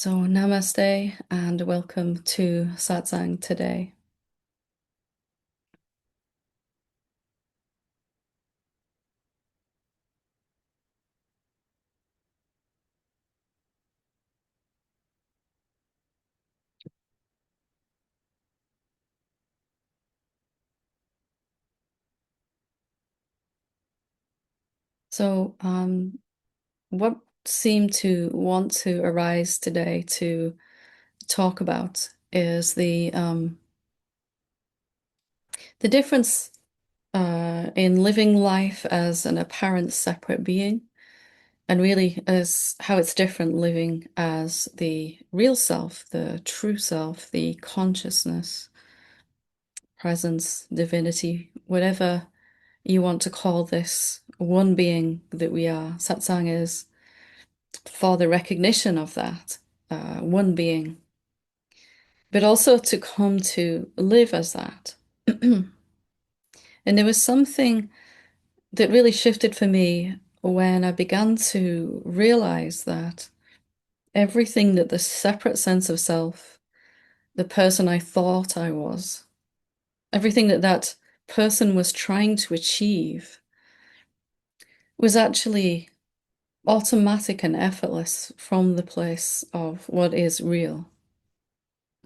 So, namaste and welcome to Satsang today. So, what seemed to want to arise today to talk about is the difference in living life as an apparent separate being, and really as how it's different living as the real self, the true self, the consciousness, presence, divinity, whatever you want to call this one being that we are. Satsang is for the recognition of that one being, but also to come to live as that. And there was something that really shifted for me when I began to realize that everything that the separate sense of self, the person I thought I was, everything that that person was trying to achieve was actually automatic and effortless from the place of what is real.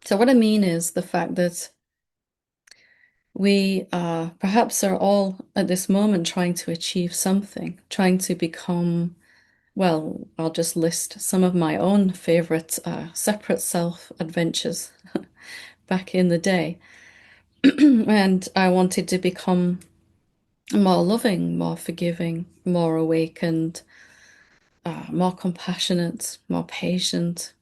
So, what I mean is the fact that we perhaps are all at this moment trying to achieve something, trying to become, well, I'll just list some of my own favorite separate self adventures back in the day. And I wanted to become more loving, more forgiving, more awakened, more compassionate, more patient.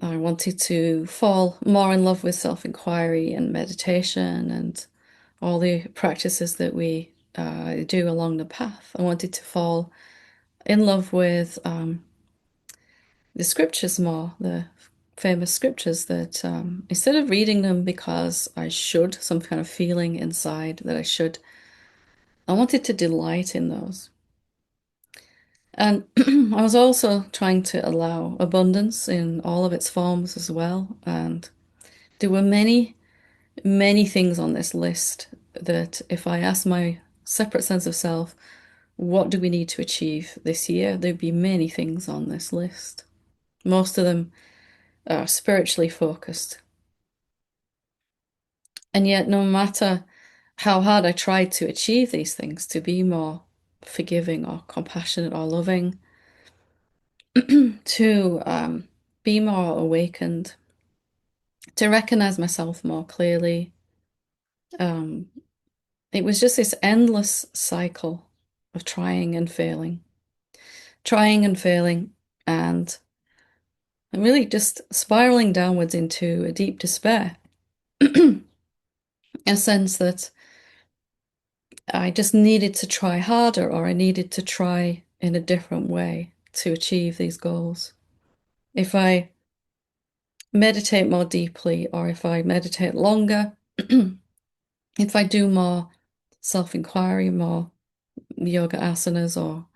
I wanted to fall more in love with self-inquiry and meditation and all the practices that we do along the path. I wanted to fall in love with the scriptures more, the famous scriptures that instead of reading them because I should, some kind of feeling inside that I should, I wanted to delight in those. And I was also trying to allow abundance in all of its forms as well. And there were many things on this list that if I asked my separate sense of self, what do we need to achieve this year? There'd be many things on this list. Most of them are spiritually focused. And yet, no matter how hard I tried to achieve these things, to be more forgiving or compassionate or loving, to be more awakened, to recognize myself more clearly, um, it was just this endless cycle of trying and failing, and really just spiraling downwards into a deep despair. A sense that I just needed to try harder or I needed to try in a different way to achieve these goals. If I meditate more deeply or if I meditate longer, if I do more self-inquiry, more yoga asanas or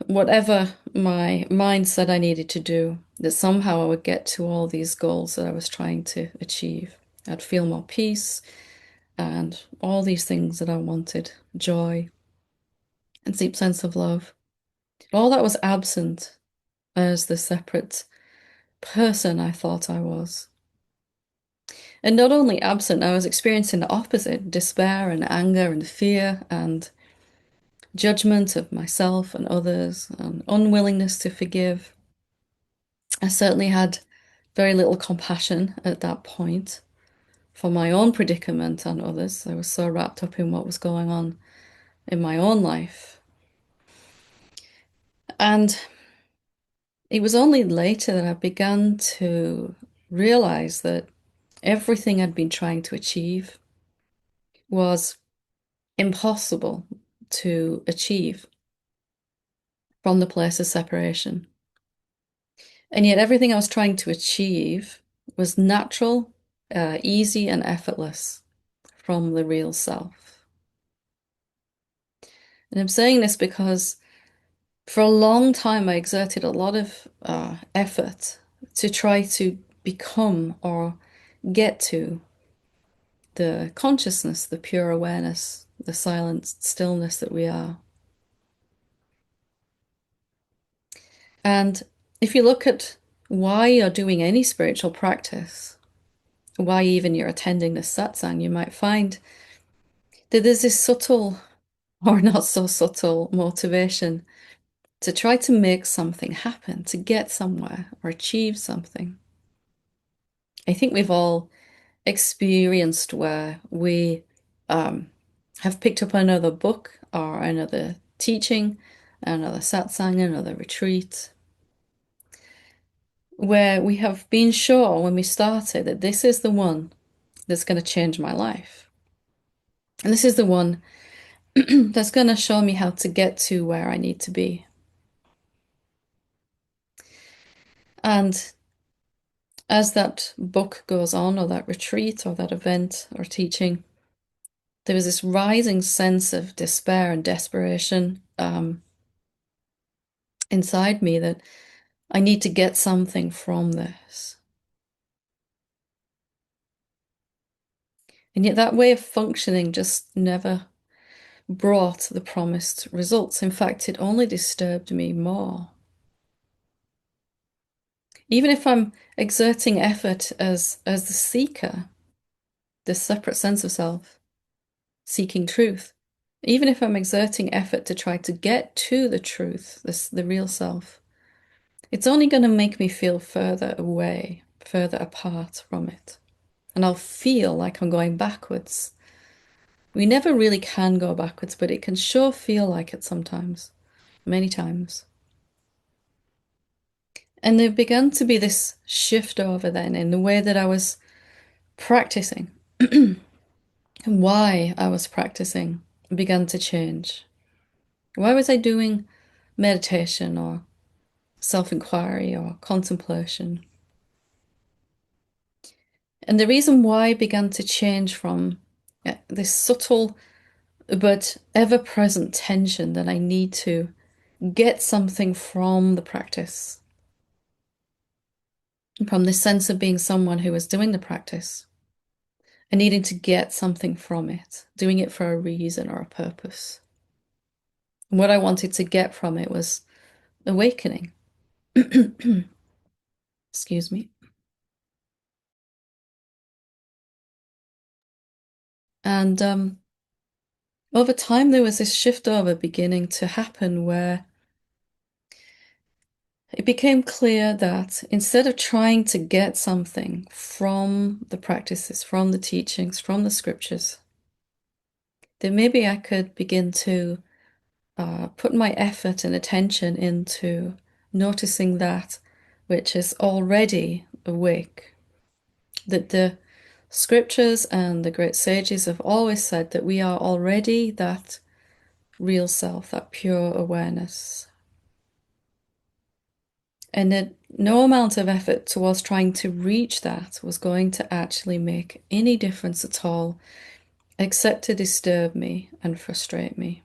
whatever my mind said I needed to do, that somehow I would get to all these goals that I was trying to achieve. I'd feel more peace and all these things that I wanted, joy and deep sense of love. All that was absent as the separate person I thought I was. And not only absent, I was experiencing the opposite, despair and anger and fear and judgment of myself and others and unwillingness to forgive. I certainly had very little compassion at that point for my own predicament and others. I was so wrapped up in what was going on in my own life. And it was only later that I began to realize that everything I'd been trying to achieve was impossible to achieve from the place of separation. And yet everything I was trying to achieve was natural, easy, and effortless from the real self. And I'm saying this because For a long time, I exerted a lot of effort to try to become or get to the consciousness, the pure awareness, the silent stillness that we are. And if you look at why you're doing any spiritual practice, why even you're attending this satsang, you might find that there's this subtle or not so subtle motivation to try to make something happen, to get somewhere or achieve something. I think we've all experienced where we um, have picked up another book or another teaching, another satsang, another retreat, where we have been sure when we started that this is the one that's going to change my life. And this is the one that's going to show me how to get to where I need to be. And as that book goes on, or that retreat, or that event, or teaching, there was this rising sense of despair and desperation inside me that I need to get something from this. And yet, that way of functioning just never brought the promised results. In fact, it only disturbed me more. Even if I'm exerting effort as the seeker, this separate sense of self, seeking truth, even if I'm exerting effort to try to get to the truth, the real self, it's only going to make me feel further away, further apart from it. And I'll feel like I'm going backwards. We never really can go backwards, but it can sure feel like it sometimes, many times. And there began to be this shift over then in the way that I was practicing. Why I was practicing began to change. Why was I doing meditation or self-inquiry or contemplation? And the reason why began to change from this subtle but ever-present tension that I need to get something from the practice, from this sense of being someone who was doing the practice and needing to get something from it, doing it for a reason or a purpose. And what I wanted to get from it was awakening. Excuse me. And over time, there was this shift over beginning to happen where it became clear that instead of trying to get something from the practices, from the teachings, from the scriptures, that maybe I could begin to put my effort and attention into noticing that which is already awake. That the scriptures and the great sages have always said that we are already that real self, that pure awareness. And that no amount of effort towards trying to reach that was going to actually make any difference at all, except to disturb me and frustrate me.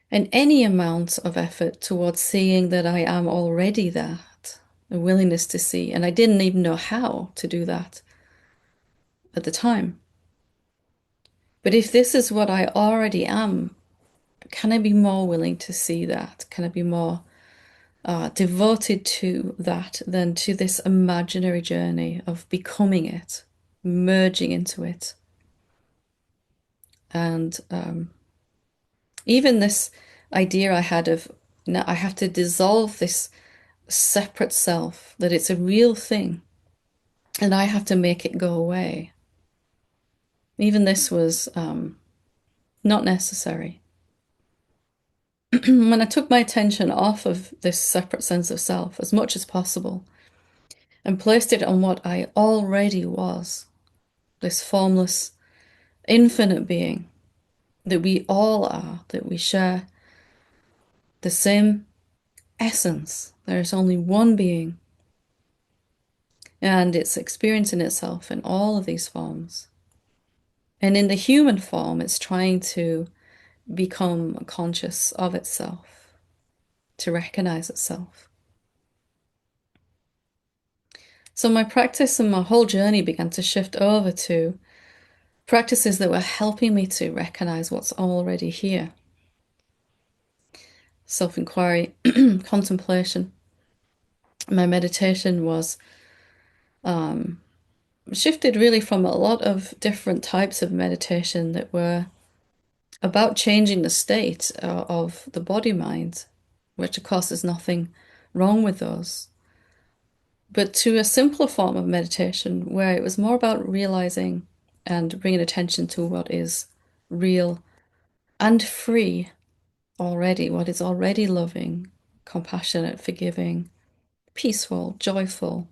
And any amount of effort towards seeing that I am already that, a willingness to see, and I didn't even know how to do that at the time. But if this is what I already am, can I be more willing to see that? Can I be more devoted to that than to this imaginary journey of becoming it, merging into it? And even this idea I had of, now I have to dissolve this separate self, that it's a real thing, and I have to make it go away. Even this was not necessary. When I took my attention off of this separate sense of self as much as possible and placed it on what I already was, this formless, infinite being that we all are, that we share the same essence. There is only one being, and it's experiencing itself in all of these forms. And in the human form, it's trying to become conscious of itself, to recognize itself. So my practice and my whole journey began to shift over to practices that were helping me to recognize what's already here. Self-inquiry, contemplation. My meditation was shifted really from a lot of different types of meditation that were about changing the state of the body-mind, which of course is nothing wrong with those, but to a simpler form of meditation where it was more about realizing and bringing attention to what is real and free already, what is already loving, compassionate, forgiving, peaceful, joyful,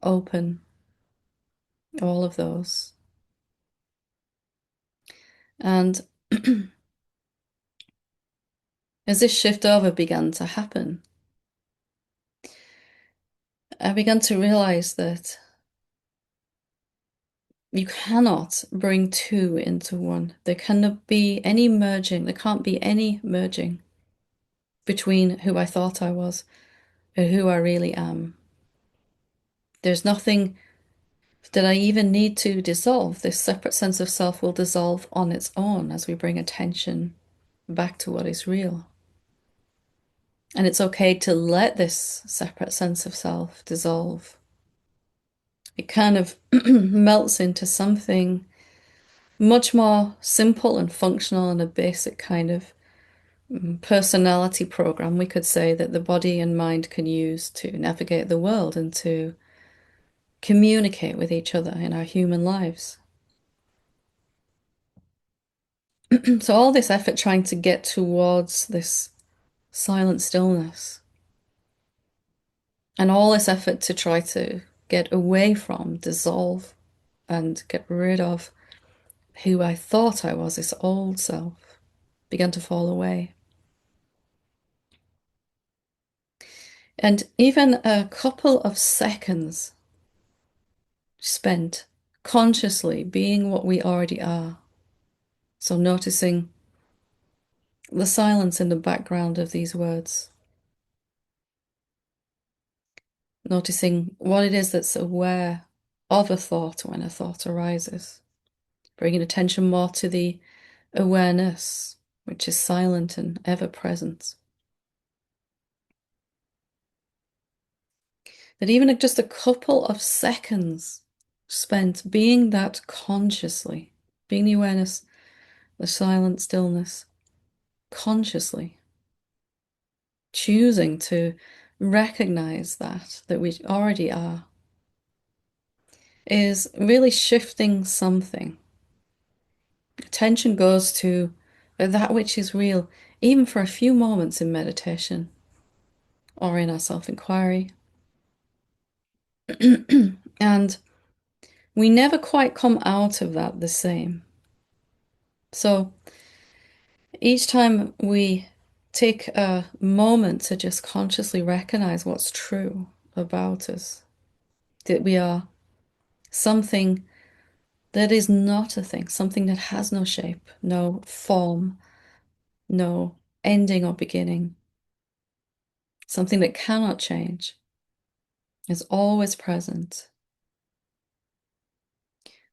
open, all of those. And as this shift over began to happen, I began to realize that you cannot bring two into one. There cannot be any merging. There can't be any merging between who I thought I was and who I really am. There's nothing that I even need to dissolve. This separate sense of self will dissolve on its own as we bring attention back to what is real. And it's okay to let this separate sense of self dissolve. It kind of melts into something much more simple and functional and a basic kind of personality program, we could say, that the body and mind can use to navigate the world and to communicate with each other in our human lives. So all this effort trying to get towards this silent stillness, and all this effort to try to get away from, dissolve, and get rid of who I thought I was, this old self, began to fall away. And even a couple of seconds spent consciously being what we already are. So noticing the silence in the background of these words, noticing what it is that's aware of a thought when a thought arises, bringing attention more to the awareness, which is silent and ever present. That even just a couple of seconds spent being that consciously, being the awareness, the silent stillness, consciously, choosing to recognize that we already are, is really shifting something. Attention goes to that which is real, even for a few moments in meditation or in our self-inquiry. And we never quite come out of that the same. So each time we take a moment to just consciously recognize what's true about us, that we are something that is not a thing, something that has no shape, no form, no ending or beginning, something that cannot change, is always present.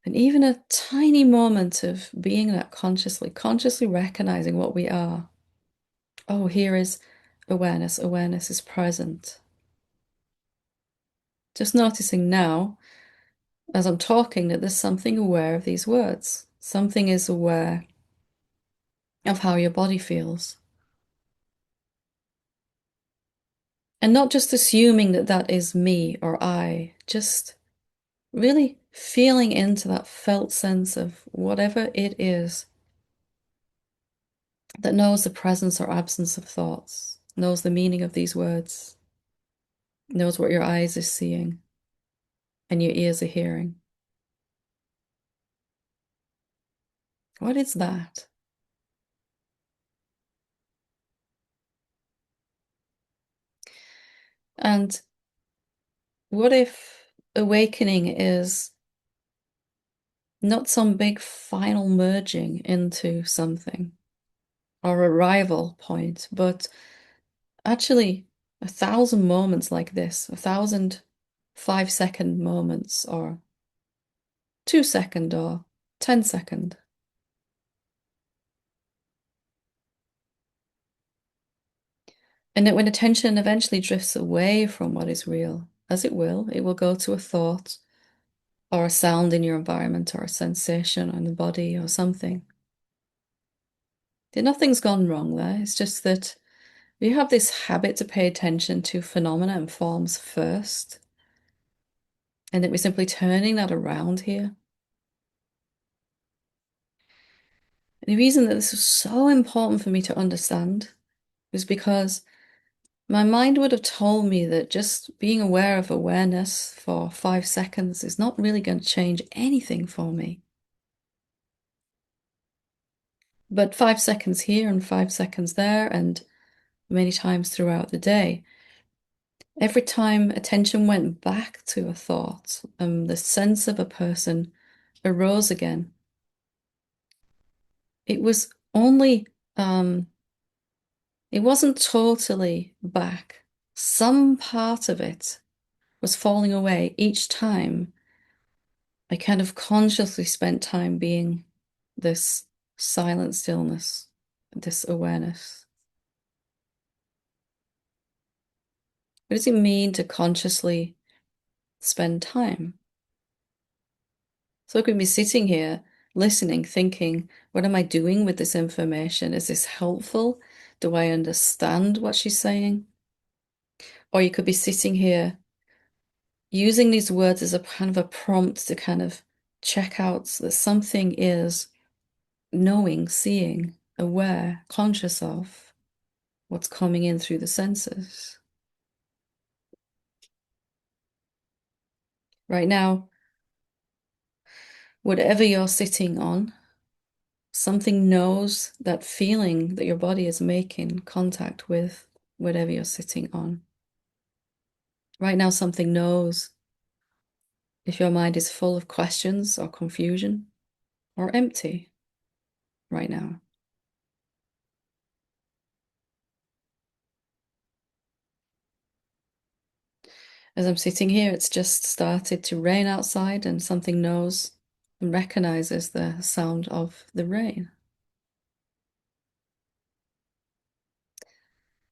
And even a tiny moment of being that consciously recognizing what we are. Oh, here is awareness. Awareness is present. Just noticing now, as I'm talking, that there's something aware of these words. Something is aware of how your body feels. And not just assuming that that is me or I, just really feeling into that felt sense of whatever it is that knows the presence or absence of thoughts, knows the meaning of these words, knows what your eyes are seeing and your ears are hearing. What is that? And what if awakening is not some big final merging into something, or arrival point, but actually 1,000 moments like this, 1,000 5-second moments, or 2 second, or 10 second. And that when attention eventually drifts away from what is real, as it will go to a thought or a sound in your environment or a sensation in the body or something. Nothing's gone wrong there. It's just that we have this habit to pay attention to phenomena and forms first, and that we're simply turning that around here. And the reason that this was so important for me to understand was because my mind would have told me that just being aware of awareness for 5 seconds is not really going to change anything for me. But 5 seconds here and 5 seconds there, and many times throughout the day, every time attention went back to a thought, the sense of a person arose again. It was only, it wasn't totally back. Some part of it was falling away each time I kind of consciously spent time being this silent stillness, this awareness. What does it mean to consciously spend time? So I could be sitting here listening, thinking, what am I doing with this information? Is this helpful? Do I understand what she's saying? Or you could be sitting here using these words as a kind of a prompt to kind of check out that something is knowing, seeing, aware, conscious of what's coming in through the senses. Right now, whatever you're sitting on, something knows that feeling that your body is making contact with whatever you're sitting on. Right now, something knows if your mind is full of questions or confusion or empty right now. As I'm sitting here, it's just started to rain outside, and something knows and recognizes the sound of the rain.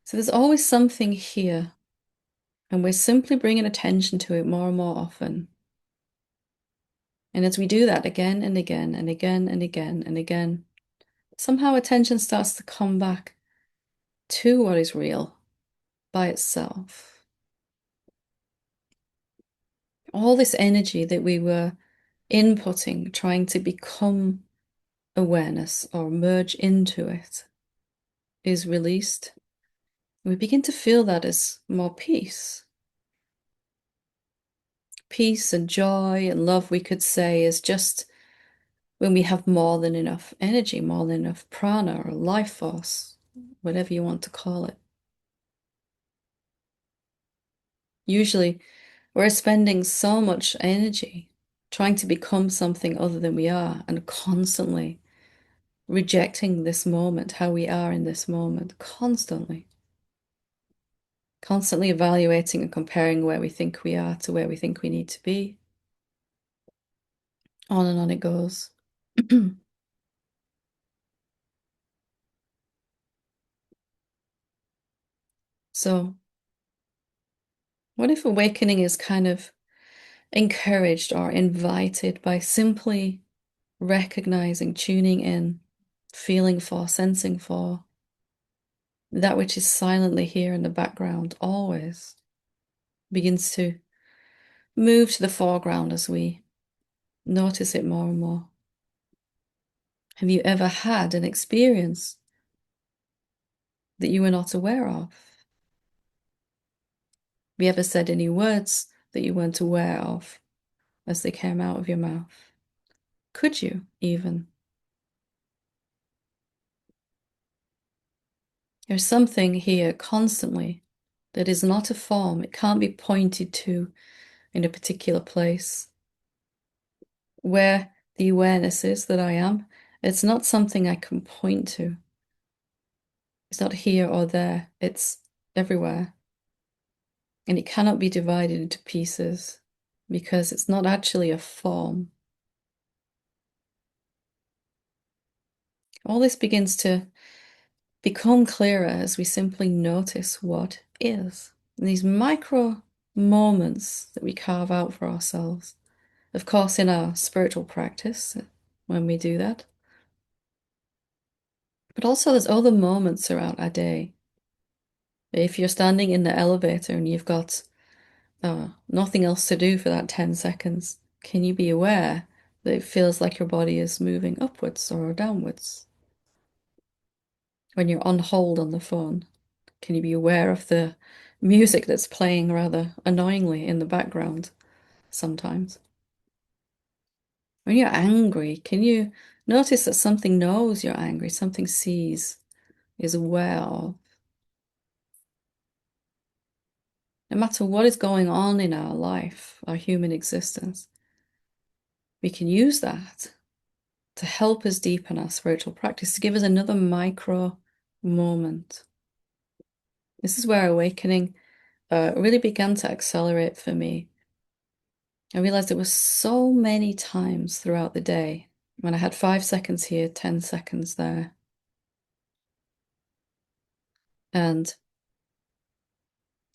So there's always something here, and we're simply bringing attention to it more and more often. And as we do that again and again and again and again and again, somehow attention starts to come back to what is real by itself. All this energy that we were inputting, trying to become awareness or merge into it, is released. We begin to feel that as more peace. Peace and joy and love, we could say, is just when we have more than enough energy, more than enough prana or life force, whatever you want to call it. Usually, we're spending so much energy trying to become something other than we are, and constantly rejecting this moment, how we are in this moment, constantly evaluating and comparing where we think we are to where we think we need to be. On and on it goes. So, what if awakening is kind of encouraged or invited by simply recognizing, tuning in, feeling for, sensing for that which is silently here in the background always begins to move to the foreground as we notice it more and more? Have you ever had an experience that you were not aware of? Have you ever said any words that you weren't aware of as they came out of your mouth? Could you even? There's something here constantly that is not a form. It can't be pointed to in a particular place. Where the awareness is that I am, it's not something I can point to. It's not here or there, it's everywhere. And it cannot be divided into pieces because it's not actually a form. All this begins to become clearer as we simply notice what is. And these micro moments that we carve out for ourselves. Of course, in our spiritual practice, when we do that. But also, there's other moments throughout our day. If you're standing in the elevator and you've got nothing else to do for that 10 seconds, can you be aware that it feels like your body is moving upwards or downwards? When you're on hold on the phone, can you be aware of the music that's playing rather annoyingly in the background sometimes? When you're angry, can you notice that something knows you're angry, something sees, is aware of? No matter what is going on in our life, our human existence, we can use that to help us deepen our spiritual practice, to give us another micro moment. This is where awakening really began to accelerate for me. I realized there were so many times throughout the day when I had 5 seconds here, 10 seconds there. And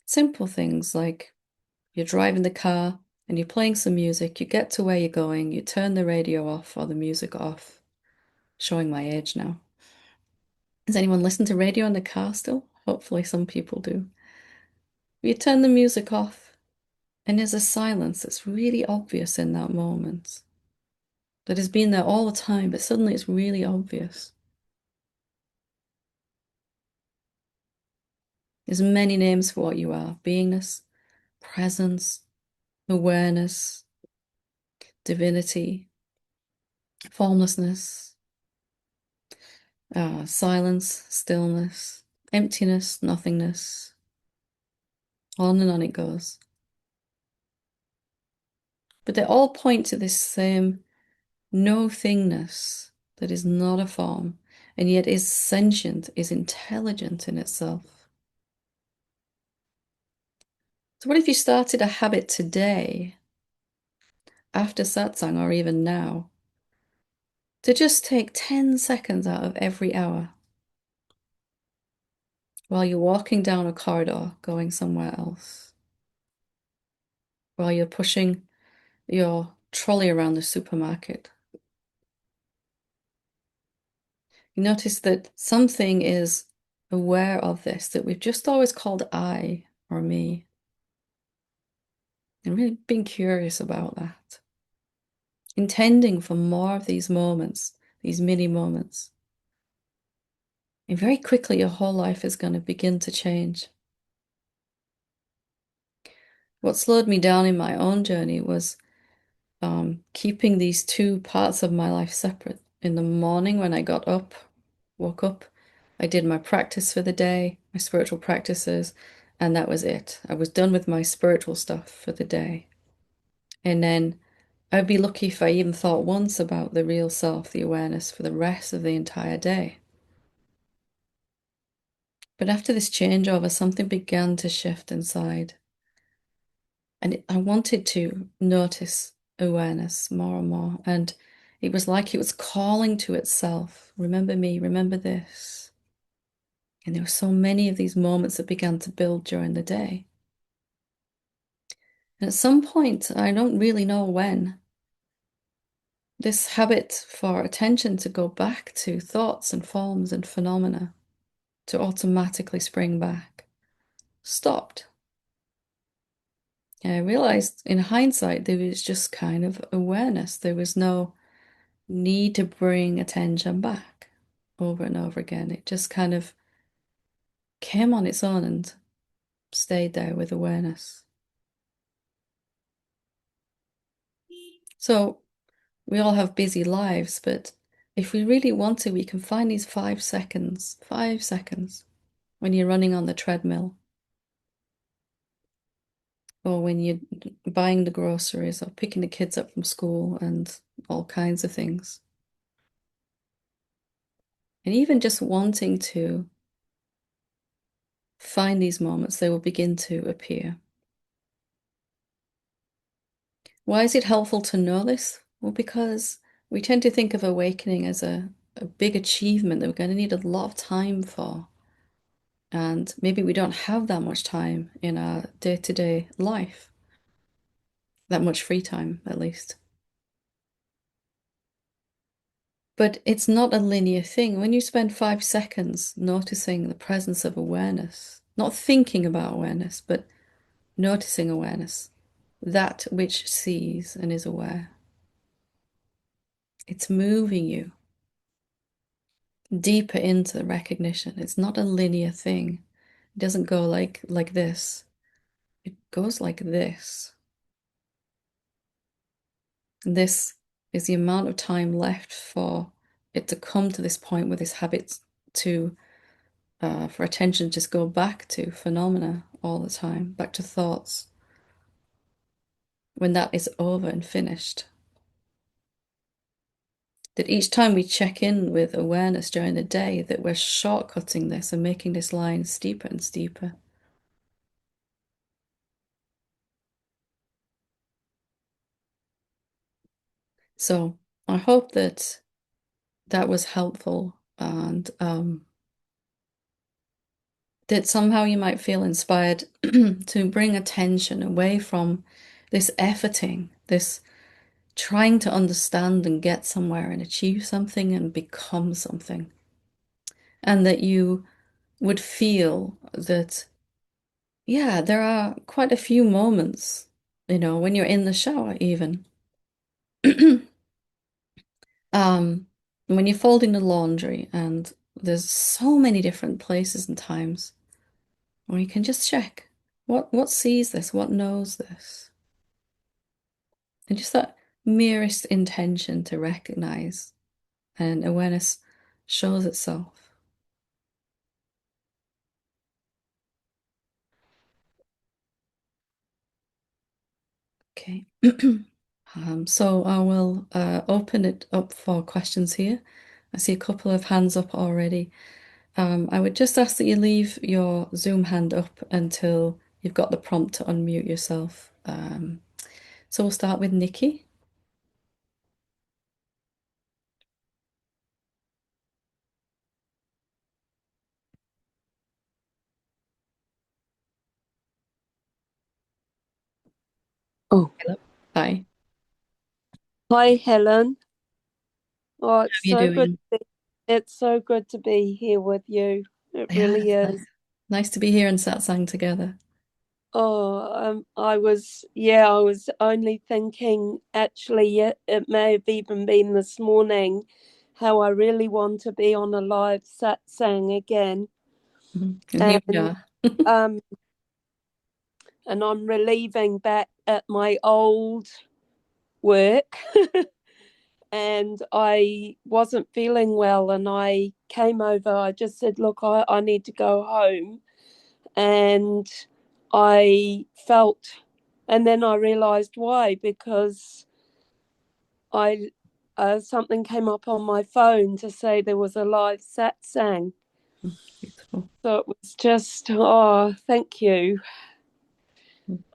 simple things like you're driving the car and you're playing some music, you get to where you're going, you turn the radio off or the music off. Showing my age now. Does anyone listen to radio in the car still? Hopefully some people do. You turn the music off and there's a silence that's really obvious in that moment. That has been there all the time, but suddenly it's really obvious. There's many names for what you are: beingness, presence, awareness, divinity, formlessness, silence, stillness, emptiness, nothingness. On and on it goes. But they all point to this same no thingness that is not a form and yet is sentient, is intelligent in itself. So, what if you started a habit today, after satsang, or even now, to just take 10 seconds out of every hour while you're walking down a corridor going somewhere else, while you're pushing your trolley around the supermarket? You notice that something is aware of this that we've just always called I or me, and really being curious about that. Intending for more of these moments, these mini moments. And very quickly, your whole life is going to begin to change. What slowed me down in my own journey was keeping these two parts of my life separate. In the morning, when I got up, woke up, I did my practice for the day, my spiritual practices, and that was it. I was done with my spiritual stuff for the day. And then I'd be lucky if I even thought once about the real self, the awareness, for the rest of the entire day. But after this changeover, something began to shift inside. And I wanted to notice awareness more and more. And it was like it was calling to itself. Remember me, remember this. And there were so many of these moments that began to build during the day. And at some point, I don't really know when, this habit for attention to go back to thoughts and forms and phenomena, to automatically spring back, stopped. And I realized in hindsight, there was just kind of awareness. There was no need to bring attention back over and over again. It just kind of came on its own and stayed there with awareness. So we all have busy lives, but if we really want to, we can find these 5 seconds when you're running on the treadmill, or when you're buying the groceries or picking the kids up from school and all kinds of things. And even just wanting to find these moments, they will begin to appear. Why is it helpful to know this? Well, because we tend to think of awakening as a big achievement that we're going to need a lot of time for. And maybe we don't have that much time in our day-to-day life, that much free time, at least. But it's not a linear thing. When you spend 5 seconds noticing the presence of awareness, not thinking about awareness, but noticing awareness, that which sees and is aware, it's moving you deeper into the recognition. It's not a linear thing. It doesn't go like this. It goes like this. And this is the amount of time left for it to come to this point where this habit to for attention to just go back to phenomena all the time, back to thoughts. When that is over and finished, that each time we check in with awareness during the day, that we're shortcutting this and making this line steeper and steeper. So I hope that that was helpful, and that somehow you might feel inspired to bring attention away from this efforting, this trying to understand and get somewhere and achieve something and become something. And that you would feel that, yeah, there are quite a few moments, when you're in the shower, even. Um, when you're folding the laundry, and there's so many different places and times where you can just check what sees this, what knows this, and just that merest intention to recognize, and awareness shows itself. Okay. So I will open it up for questions here. I see a couple of hands up already. I would just ask that you leave your Zoom hand up until you've got the prompt to unmute yourself. So we'll start with Nikki. Oh, Hello. Hi. hi, Helen. Oh, How are you doing? it's so good to be here with you. It Yeah, really it's nice. is. Nice to be here in Satsang together. Oh, I was only thinking, actually, it may have even been this morning, how I really want to be on a live satsang again. And here we And are. um and I'm relieving back at my old work. And I wasn't feeling well, and I came over. I just said, look, I need to go home. And I felt, and then I realized why, because I something came up on my phone to say there was a live satsang. Beautiful. So it was just, oh, thank you.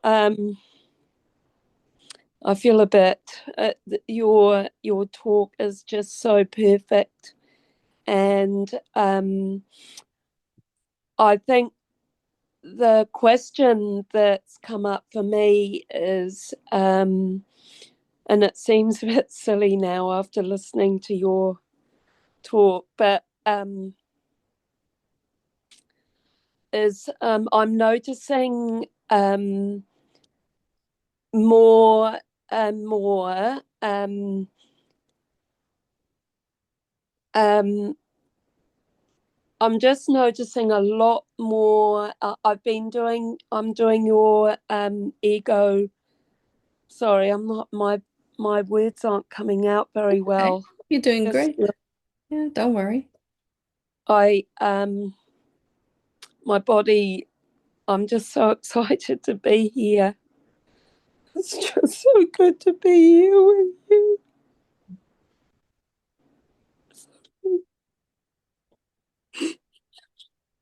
um I feel a bit, your talk is just so perfect. And I think the question that's come up for me is, and it seems a bit silly now after listening to your talk, but I'm noticing more and more. Um, I'm just noticing a lot more. I'm doing your ego. Sorry, I'm not, my words aren't coming out very Okay. well. You're doing Just, great. Yeah, don't worry. I, my body, I'm just so excited to be here. It's just so good to be here with you.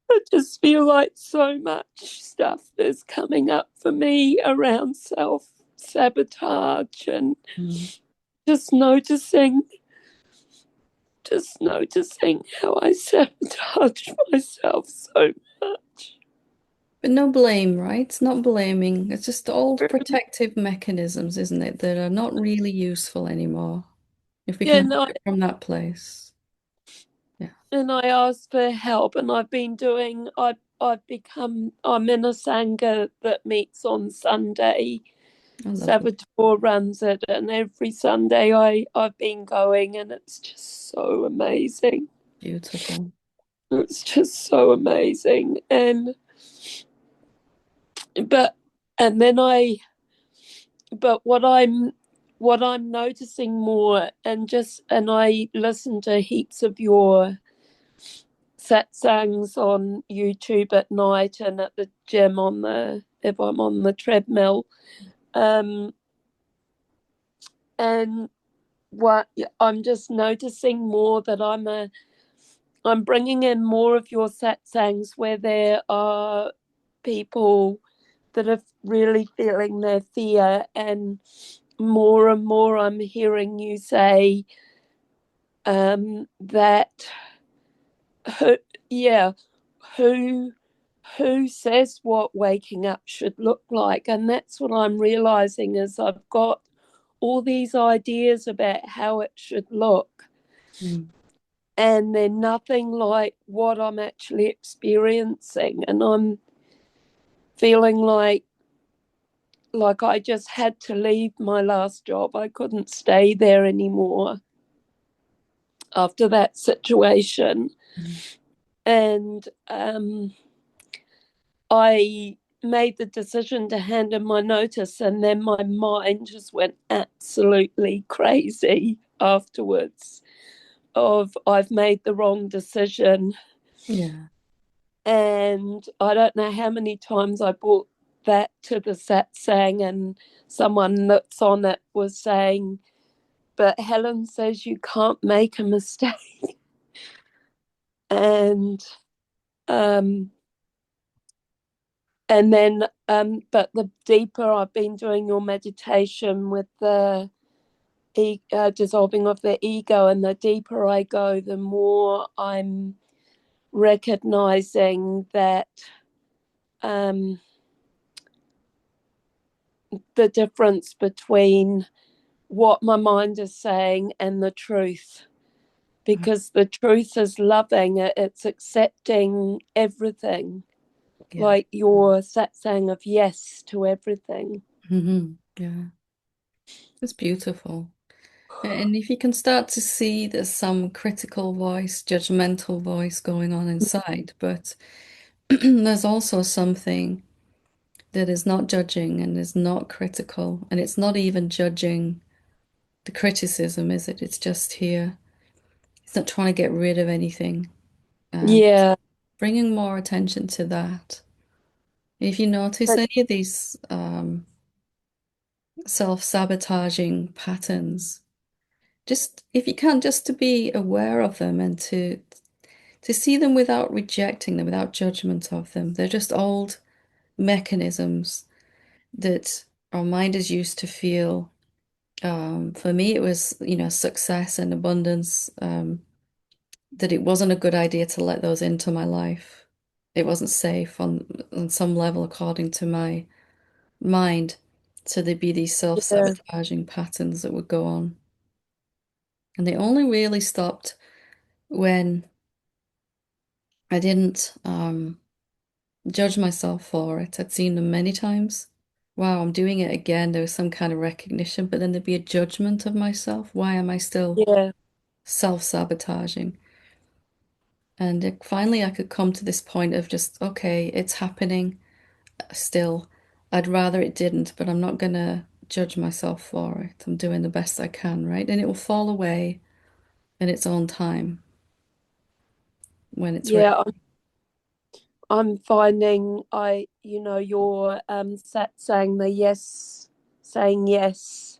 I just feel like so much stuff is coming up for me around self sabotage and Mm. just noticing, just noticing how I sabotage myself so much. But no blame, right? It's not blaming. It's just old protective mechanisms, isn't it, that are not really useful anymore. If we Yeah, can and look I, at it from that place. Yeah, and I asked for help, and I'm in a Sangha that meets on Sunday. I love it. Salvatore runs it, and every Sunday I've been going, and it's just so amazing. Beautiful. It's just so amazing. But and then I but what I'm noticing more, and I listen to heaps of your satsangs on YouTube at night and at the gym on the if I'm on the treadmill. Um and what I'm just noticing more that I'm bringing in more of your satsangs where there are people that are really feeling their fear, and more I'm hearing you say that who, yeah, who who says what waking up should look like, and that's what I'm realizing is I've got all these ideas about how it should look, Mm. and they're nothing like what I'm actually experiencing, and I'm feeling like I just had to leave my last job. I couldn't stay there anymore after that situation. Mm. And I made the decision to hand in my notice, and then my mind just went absolutely crazy afterwards of I've made the wrong decision. Yeah. And I don't know how many times I brought that to the satsang, and someone that's on it was saying, but Helen says you can't make a mistake. And um but the deeper I've been doing your meditation with the dissolving of the ego, and the deeper I go, the more I'm recognizing that um the difference between what my mind is saying and the truth, because the truth is loving it, it's accepting everything, Yeah. like your satsang of yes to everything. Yeah. It's beautiful. And if you can start to see there's some critical voice, judgmental voice going on inside, but there's also something that is not judging and is not critical, and it's not even judging the criticism, is it? It's just here. It's not trying to get rid of anything. And Yeah, bringing more attention to that. If you notice but any of these self-sabotaging patterns, just if you can, just to be aware of them and to see them without rejecting them, without judgment of them. They're just old mechanisms that our mind is used to feel. For me, it was, success and abundance, that it wasn't a good idea to let those into my life. It wasn't safe on some level, according to my mind. So there'd be these yeah, self-sabotaging patterns that would go on. And they only really stopped when I didn't judge myself for it. I'd seen them many times. Wow, I'm doing it again. There was some kind of recognition, but then there'd be a judgment of myself. Why am I still yeah, self-sabotaging? And finally, I could come to this point of just, okay, it's happening still. I'd rather it didn't, but I'm not gonna judge myself for it. I'm doing the best I can, right? And it will fall away in its own time when it's ready. yeah. I'm finding your satsang, the yes, saying yes.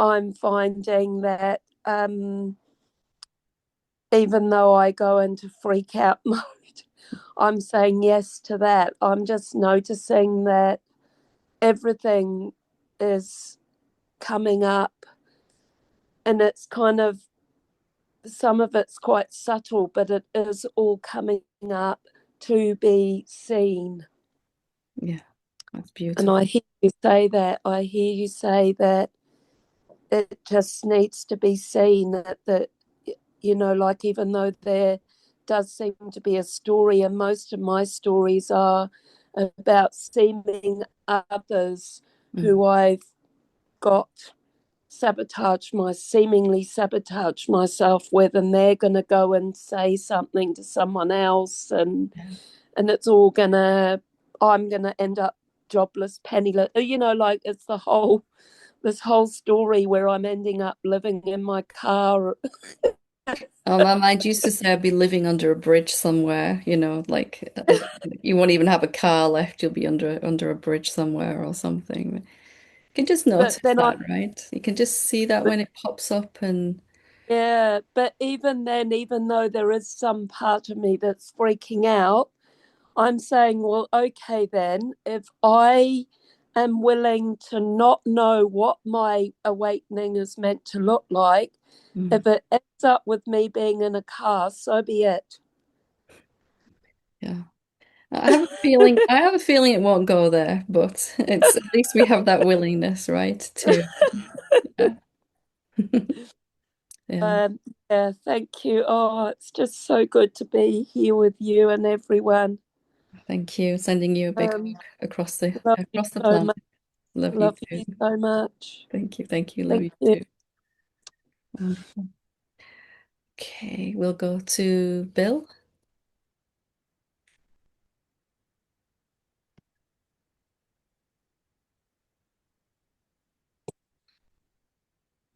I'm finding that even though I go into freak out mode, I'm saying yes to that. I'm just noticing that everything is coming up, and it's kind of, some of it's quite subtle, but it is all coming up to be seen. Yeah, that's And beautiful. I hear you say that. I hear you say that it just needs to be seen, that like, even though there does seem to be a story, and most of my stories are about seeming others Mm. who I've got seemingly sabotage myself with, and they're going to go and say something to someone else, Yeah. and it's all gonna, I'm gonna end up jobless, penniless, like, it's this whole story where I'm ending up living in my car. My mind used to say I'd be living under a bridge somewhere, like you won't even have a car left, you'll be under a bridge somewhere or something. You can just But notice then I that, right? You can just see that but when it pops up and Yeah, but even then, even though there is some part of me that's freaking out, I'm saying, well, okay, then, if I am willing to not know what my awakening is meant to look like, mm, if it ends up with me being in a car, so be it. yeah. I have a feeling it won't go there, but it's at least we have that willingness, right? To yeah. Yeah. Um, yeah, thank you. Oh, it's just so good to be here with you and everyone. Thank you. Sending you a big Um, hug love you across the so planet. much. Love you Love too. you so much. Thank you. Thank you. Love Thank you you. too. Wonderful. Okay, we'll go to Bill.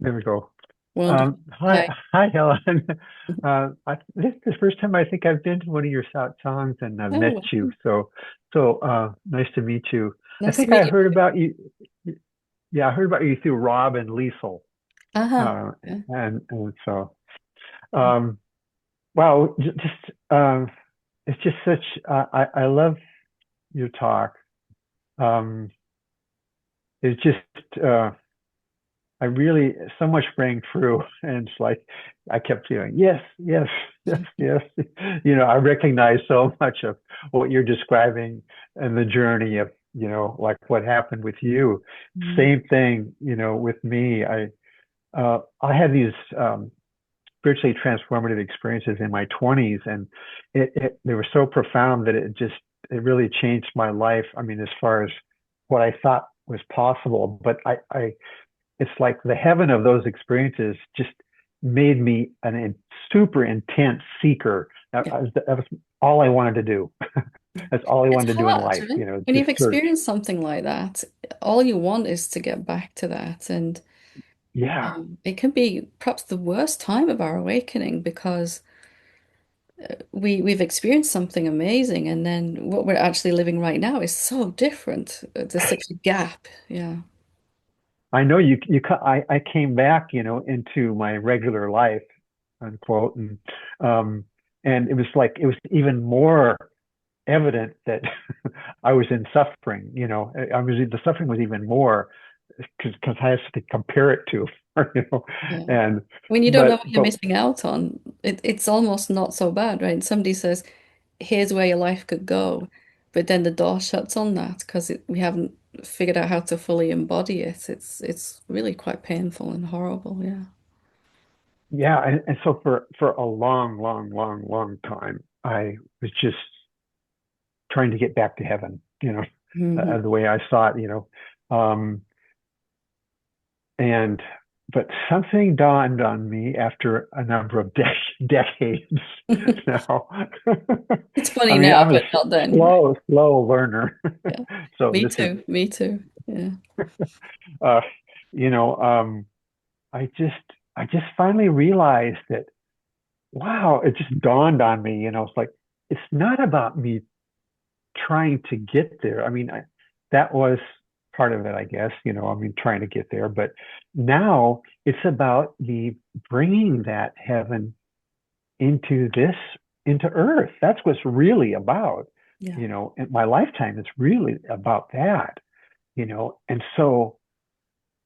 There we go. Wonderful. Hi, Hi. hi, Helen. This is the first time I think I've been to one of your Satsangs and I've Oh, met you. wow. So nice to meet you. I Nice to think I meet you heard too. about you. Yeah, I heard about you through Rob and Liesel. Uh-huh. Uh, Yeah. and so, um, wow, it's just such, I love your talk. Um, it's just, I really, so much rang true. And it's like, I kept feeling, yes, yes, yes, yes. I recognize so much of what you're describing and the journey of, like what happened with you. Mm, Same thing, with me. I had these spiritually transformative experiences in my 20s, and they were so profound that it really changed my life. I mean, as far as what I thought was possible, but it's like the heaven of those experiences just made me super intense seeker. yeah. That was all I wanted to do. That's all I It's wanted to do in hard, life, right? When just you've search. experienced something like that, all you want is to get back to that. And Yeah, it can be perhaps the worst time of our awakening because we've experienced something amazing, and then what we're actually living right now is so different. There's such a gap. Yeah. I know I came back, into my regular life, unquote, um, and it was like it was even more evident that I was in suffering. The suffering was even more because I have to compare it to, Yeah. and When you don't know but what you're but missing out on, it's almost not so bad, right? Somebody says, here's where your life could go, but then the door shuts on that because we haven't figured out how to fully embody it. It's really quite painful and horrible, yeah. yeah, and so for a long, long, long, long time, I was just trying to get back to heaven, Hmm. the way I saw it, um, and but something dawned on me after a number of decades now. It's I funny mean, now, I'm a but not then, right? slow learner. Yeah. So Me this is, too. Me too. Yeah. uh, you know, um, I just, I just finally realized that, wow, it just dawned on me, it's like, it's not about me trying to get there. I mean, that was part of it, I guess, I mean, trying to get there, but now it's about me bringing that heaven into this into earth. That's what's really about, Yeah. in my lifetime. It's really about that, and so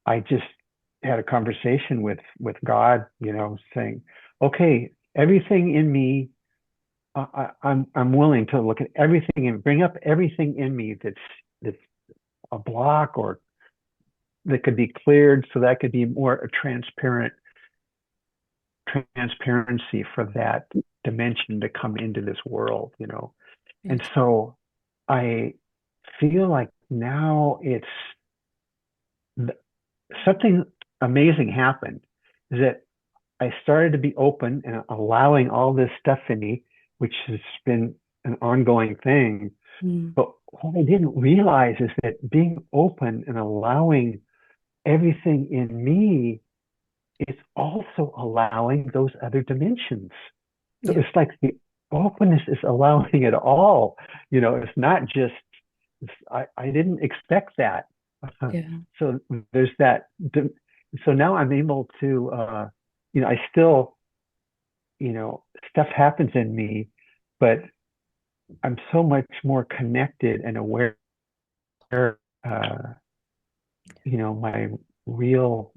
I just had a conversation with God, saying, okay, everything in me, I'm willing to look at everything and bring up everything in me that's a block, or that could be cleared, so that could be more a transparency for that dimension to come into this world. And Beautiful. so I feel like now something amazing happened, is that I started to be open and allowing all this stuff in me, which has been an ongoing thing. Mm. But what I didn't realize is that being open and allowing everything in me is also allowing those other dimensions. So Yeah. it's like the openness is allowing it all. It's not just, I didn't expect that. Yeah. So there's that. So now I'm able to, I still, stuff happens in me, but I'm so much more connected and aware, uh, my real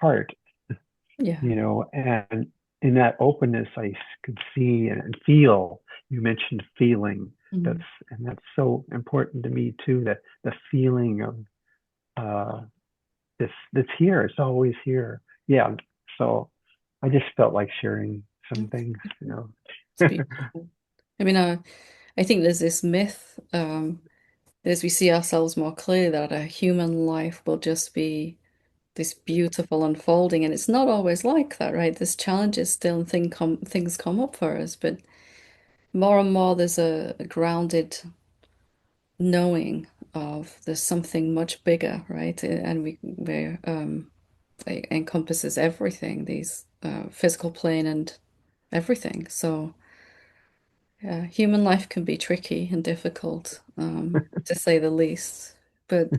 heart, Yeah. and in that openness, I could see and feel. You mentioned feeling. Mm. That's so important to me too. That the feeling of uh, that's here. It's always here. Yeah. So I just felt like sharing some It's things. it's beautiful. I mean, I think there's this myth, as we see ourselves more clearly, that a human life will just be this beautiful unfolding, and it's not always like that, right? There's challenges still, and things come up for us, but more and more there's a grounded knowing of there's something much bigger, right? And we're it encompasses everything, these physical plane and everything. So yeah, human life can be tricky and difficult, to say the least. But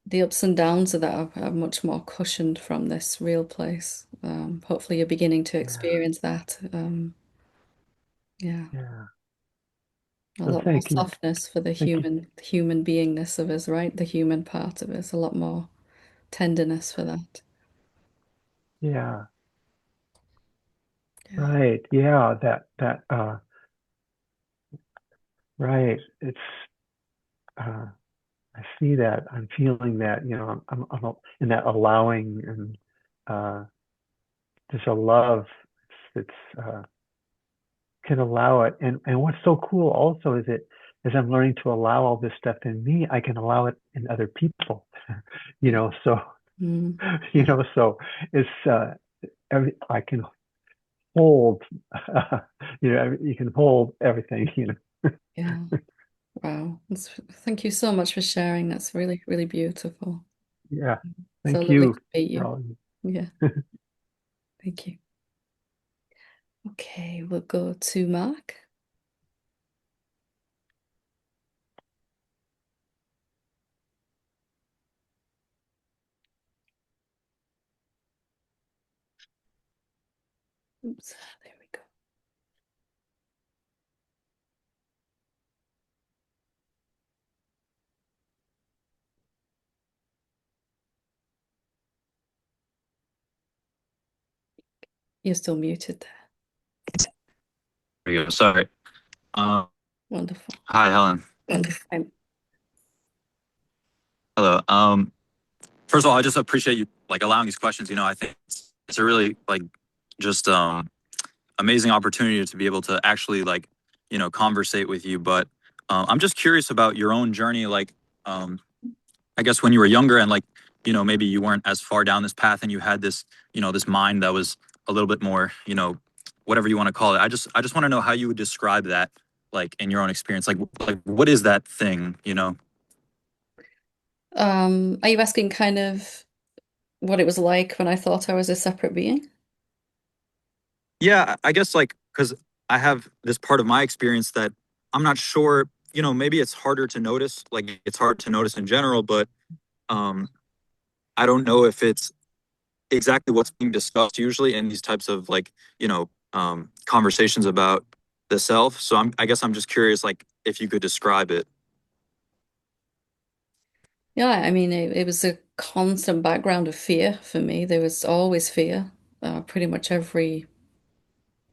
the ups and downs of that are much more cushioned from this real place. Hopefully, you're beginning to Yeah. experience that. Yeah, Yeah. a So lot more thank you. softness for the Thank you. human beingness of us, right? The human part of us, a lot more tenderness for that. Yeah. Yeah. Right. Yeah. Right. Uh, I see that. I'm feeling that, I'm in that allowing, and uh, there's a love that's can allow it. And what's so cool also is that as I'm learning to allow all this stuff in me, I can allow it in other people. So Mm. Yeah. so it's I can hold, you can hold everything. Yeah. Wow. Thank you so much for sharing. That's really, really beautiful. Yeah. So Thank lovely to you. meet you. Carl. Yeah. Thank you. Okay, we'll go to Mark. Oops, there we go. You're still muted there. There you go. Sorry. Um, Wonderful. Hi, Helen. Hello. First of all, I just appreciate you like allowing these questions. I think it's a really like just amazing opportunity to be able to actually like conversate with you. But I'm just curious about your own journey. Like, I guess when you were younger and like maybe you weren't as far down this path and you had this this mind that was a little bit more whatever you want to call it. I just want to know how you would describe that like in your own experience. Like what is that thing? Are you asking kind of what it was like when I thought I was a separate being? Yeah, I guess like because I have this part of my experience that I'm not sure, maybe it's harder to notice, like it's hard to notice in general, but um, I don't know if it's exactly what's being discussed usually in these types of like, conversations about the self. So I guess I'm just curious, like, if you could describe it. Yeah, I mean, it was a constant background of fear for me. There was always fear. Pretty much every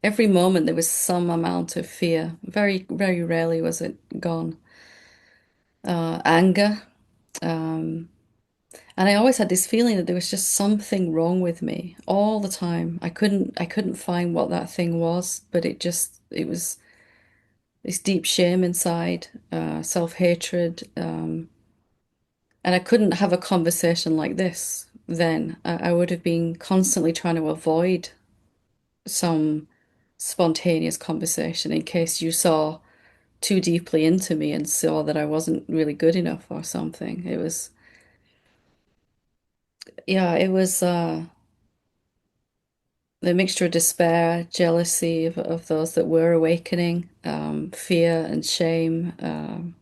moment there was some amount of fear. Very, very rarely was it gone. Anger. Um, and I always had this feeling that there was just something wrong with me all the time. I couldn't find what that thing was, but it was this deep shame inside, self-hatred. And I couldn't have a conversation like this then. I would have been constantly trying to avoid some spontaneous conversation in case you saw too deeply into me and saw that I wasn't really good enough or something. Yeah, it was the mixture of despair, jealousy of those that were awakening, fear and shame, and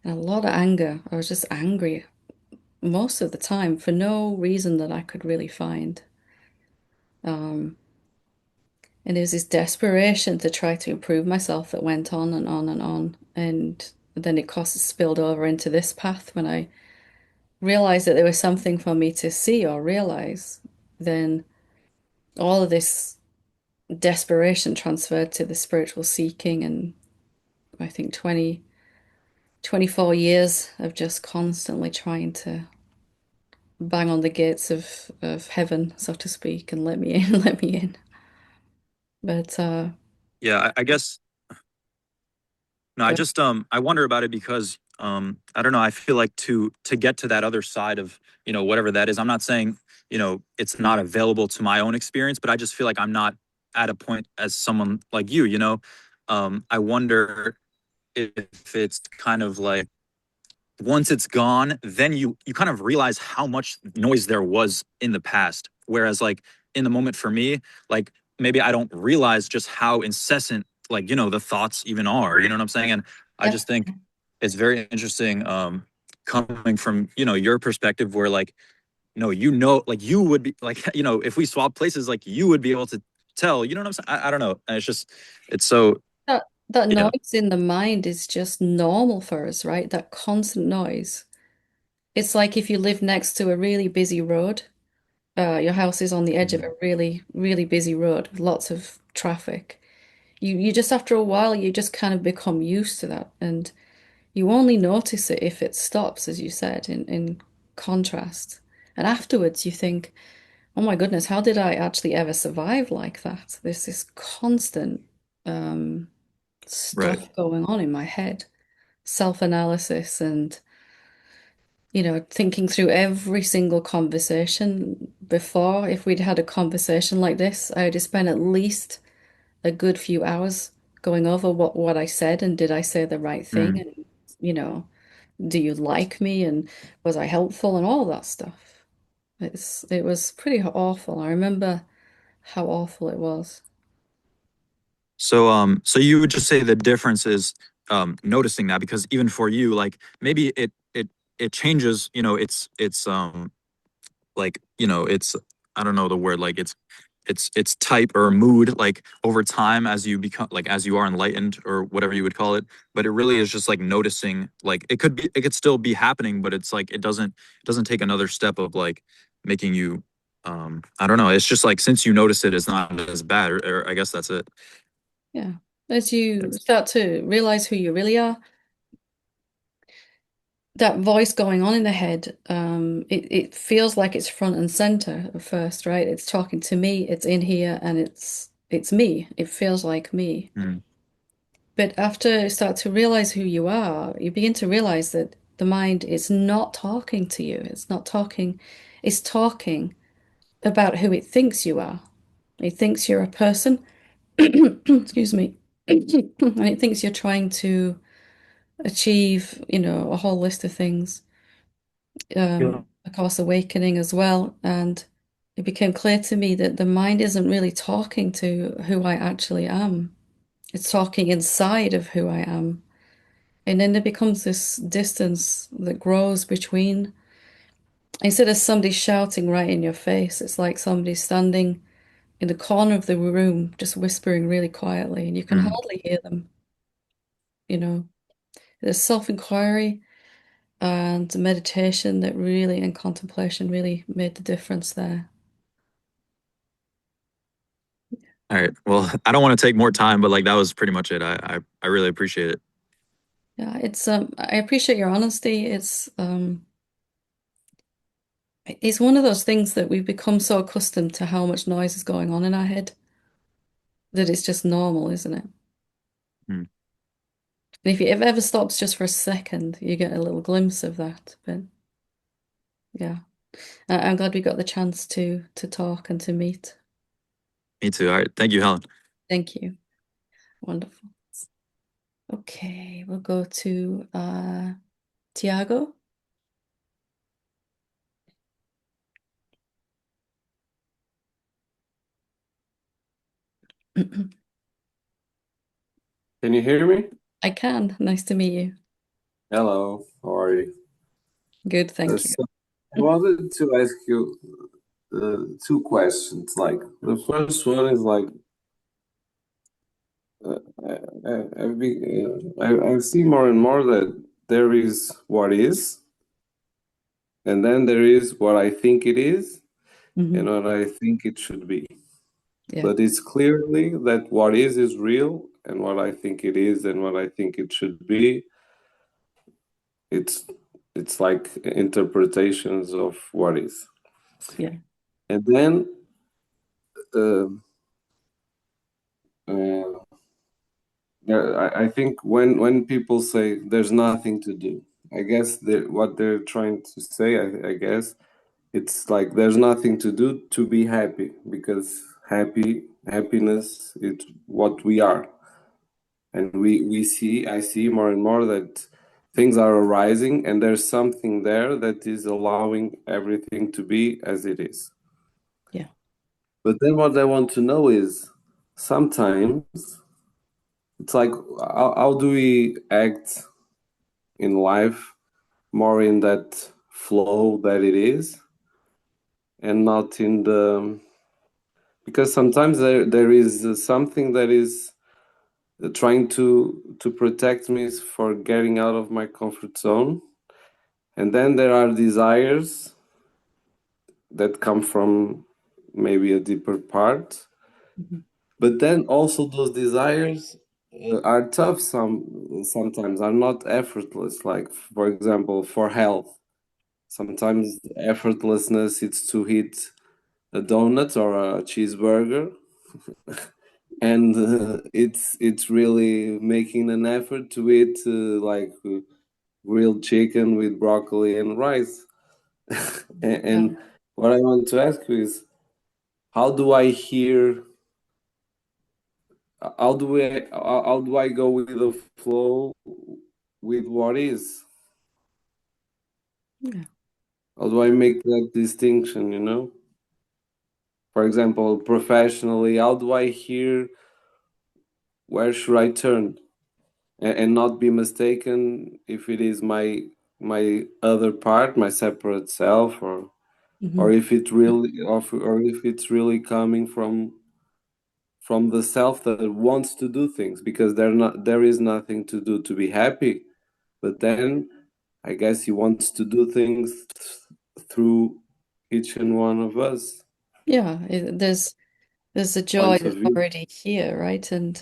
a lot of anger. I was just angry most of the time for no reason that I could really find. Um, and it was this desperation to try to improve myself that went on and on and on. And then it cost spilled over into this path when I realized that there was something for me to see or realize. Then all of this desperation transferred to the spiritual seeking, and I think 24 years of just constantly trying to bang on the gates of heaven, so to speak, and let me in, let me in. But Yeah, I guess no, I but just I wonder about it because I don't know, I feel like to get to that other side of, whatever that is, I'm not saying, it's not available to my own experience, but I just feel like I'm not at a point as someone like you. I wonder if it's kind of like once it's gone, then you kind of realize how much noise there was in the past. Whereas like in the moment for me, like maybe I don't realize just how incessant like the thoughts even are. You know what I'm saying? And I yeah, just think it's very interesting coming from your perspective where like like you would be like if we swap places like you would be able to tell. You know what I'm saying? I don't know. And it's so that yeah. noise in the mind is just normal for us, right? That constant noise. It's like if you live next to a really busy road, your house is on the edge of a Mhm. really, really busy road with lots of traffic. You just after a while you just kind of become used to that, and you only notice it if it stops, as you said, in contrast. And afterwards you think, oh my goodness, how did I actually ever survive like that? There's this constant um, Right. stuff going on in my head, self-analysis and, thinking through every single conversation before. If we'd had a conversation like this, I'd have spent at least a good few hours going over what I said and did I say the right thing? Mm. And, you know, do you like me? And was I helpful and all that stuff? It was pretty awful. I remember how awful it was. So you would just say the difference is noticing that because even for you, like maybe it changes, it's like, it's I don't know the word, like it's type or mood like over time as you become like as you are enlightened or whatever you would call it. But it really is just like noticing, like it could still be happening, but it's like it doesn't take another step of like making you I don't know. It's just like since you notice it, it's not as bad, or I guess that's it. Yeah. As you start to realize who you really are, that voice going on in the head, it feels like it's front and center at first, right? It's talking to me, it's in here, and it's me. It feels like me. Mm. But after you start to realize who you are, you begin to realize that the mind is not talking to you. It's not talking, it's talking about who it thinks you are. It thinks you're a person, excuse me, and it thinks you're trying to achieve, a whole list of things. Of course, awakening as well. And it became clear to me that the mind isn't really talking to who I actually am. It's talking inside of who I am. And then there becomes this distance that grows instead of somebody shouting right in your face, it's like somebody standing in the corner of the room, just whispering really quietly, and you can Mm. hardly hear them, you know. There's self-inquiry and meditation that really, and contemplation really made the difference there. All right. Well, I don't want to take more time, but like that was pretty much it. I really appreciate it. Yeah, it's I appreciate your honesty. It's one of those things that we've become so accustomed to how much noise is going on in our head that it's just normal, isn't it? Mm. And if it ever stops just for a second, you get a little glimpse of that. But yeah, I'm glad we got the chance to talk and to meet. Me too. All right. Thank you, Helen. Thank you. Wonderful. Okay, we'll go to Tiago. Can you hear me? I can. Nice to meet you. Hello, how are you? Good, thank you. So I wanted to ask you two questions. Like the first one is like I see more and more that there is what is, and then there is what I think it is, and Hmm. what I think it should be. Yeah, But it's clearly that what is real, and what I think it is, and what I think it should be. It's it's like interpretations of what is, yeah. and then. Uh, uh, Yeah, I think when people say there's nothing to do, I guess what they're trying to say, I guess, it's like there's nothing to do to be happy because happiness is what we are, and I see more and more that things are arising, and there's something there that is allowing everything to be as it is. Yeah. But then what I want to know is sometimes it's like how do we act in life more in that flow that it is and not in the because sometimes there is something that is trying to protect me for getting out of my comfort zone, and then there are desires that come from maybe a deeper part, Hmm. but then also those desires are tough sometimes are not effortless, like for example for health. Sometimes effortlessness is to eat a donut or a cheeseburger, and it's really making an effort to eat grilled chicken with broccoli and rice. Yeah. And what I want to ask you is, how do I hear? How do I go with the flow with what is? Yeah. How do I make that distinction? For example, professionally, how do I hear where should I turn and not be mistaken if it is my other part, my separate self, or Hmm. if it really or if it's really coming from the self that wants to do things because there is nothing to do to be happy, but then I guess he wants to do things through each and one of us Yeah. There's a joy points that's of view. already here, right? And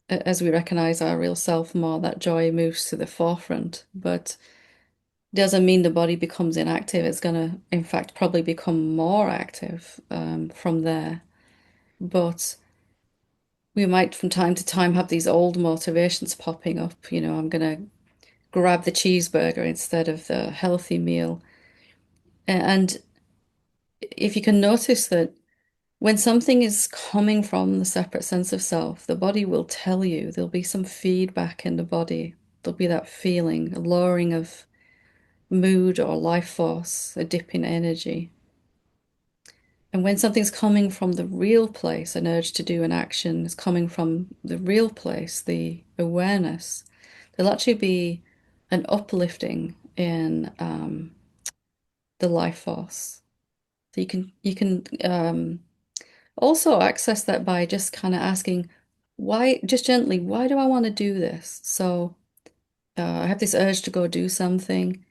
as we recognize our real self more, that joy moves to the forefront. But doesn't mean the body becomes inactive. It's going to, in fact, probably become more active from there. But we might, from time to time, have these old motivations popping up. I'm going to grab the cheeseburger instead of the healthy meal. And if you can notice that when something is coming from the separate sense of self, the body will tell you. There'll be some feedback in the body. There'll be that feeling, a lowering of mood or life force, a dip in energy. And when something's coming from the real place, an urge to do an action is coming from the real place, the awareness, there'll actually be an uplifting in the life force. So you can Also access that by just kind of asking, why, just gently, why do I want to do this? So I have this urge to go do something.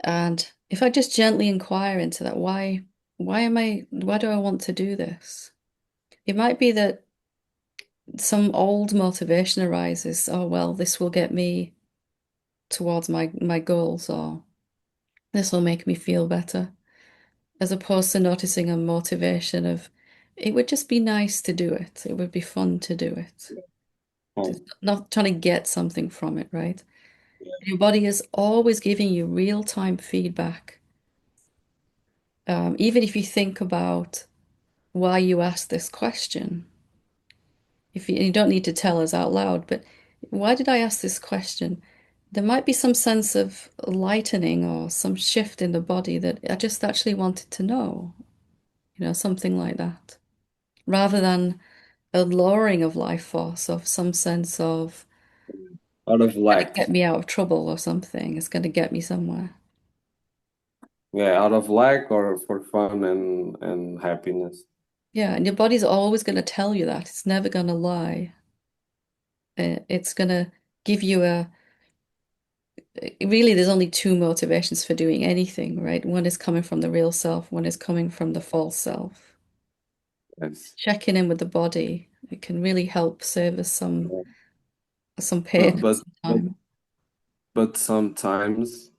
And if I just gently inquire into that, why do I want to do this? It might be that some old motivation arises. Oh, well, this will get me towards my goals, or this will make me feel better, as opposed to noticing a motivation of it would just be nice to do it. It would be fun to do it. Oh, Not trying to get something from it, right? Your body is always giving you real-time feedback. Even if you think about why you asked this question, if you don't need to tell us out loud, but why did I ask this question? There might be some sense of lightening or some shift in the body that I just actually wanted to know, something like that, rather than a lowering of life force of some sense of out of going to lack. get me out of trouble or something. It's going to get me somewhere. Yeah, out of lack or for fun and happiness. Yeah, and your body's always going to tell you that. It's never going to lie. It's going to give you really, there's only two motivations for doing anything, right? One is coming from the real self, one is coming from the false self. Yes. Checking in with the body, it can really help save us Yeah. some pain But and but some but time. but sometimes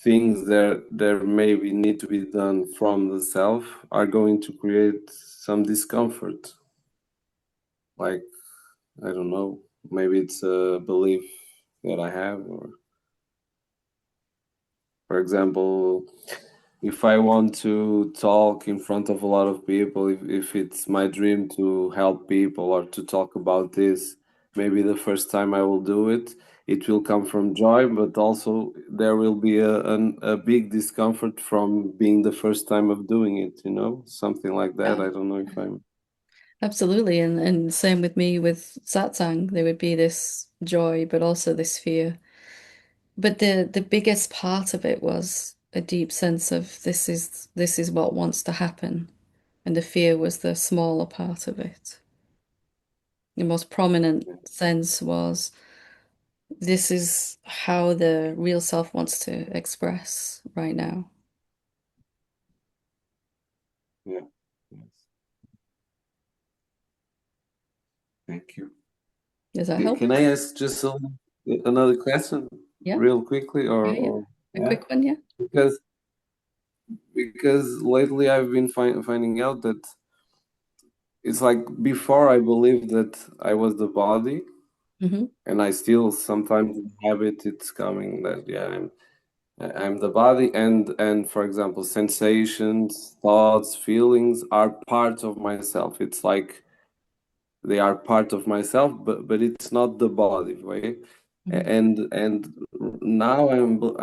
things that maybe need to be done from the self are going to create some discomfort. Like, I don't know, maybe it's a belief that I have, or for example, if I want to talk in front of a lot of people, if it's my dream to help people or to talk about this, maybe the first time I will do it, it will come from joy, but also there will be a big discomfort from being the first time of doing it, something like that. Yeah, I don't know if I'm. absolutely. And same with me with Satsang. There would be this joy, but also this fear. But the biggest part of it was a deep sense of this is what wants to happen. And the fear was the smaller part of it. The most prominent sense was this is how the real self wants to express right now. Yeah. Yes. Thank you. Does that help? Can I ask just another question Yeah, real quickly, yeah, yeah. or A yeah? quick one, yeah. Because lately I've been finding out that it's like before I believed that I was the body, Hmm. and I still sometimes have it. It's coming that yeah, I'm the body, and for example, sensations, thoughts, feelings are part of myself. It's like they are part of myself, but it's not the body, right? Hmm. And now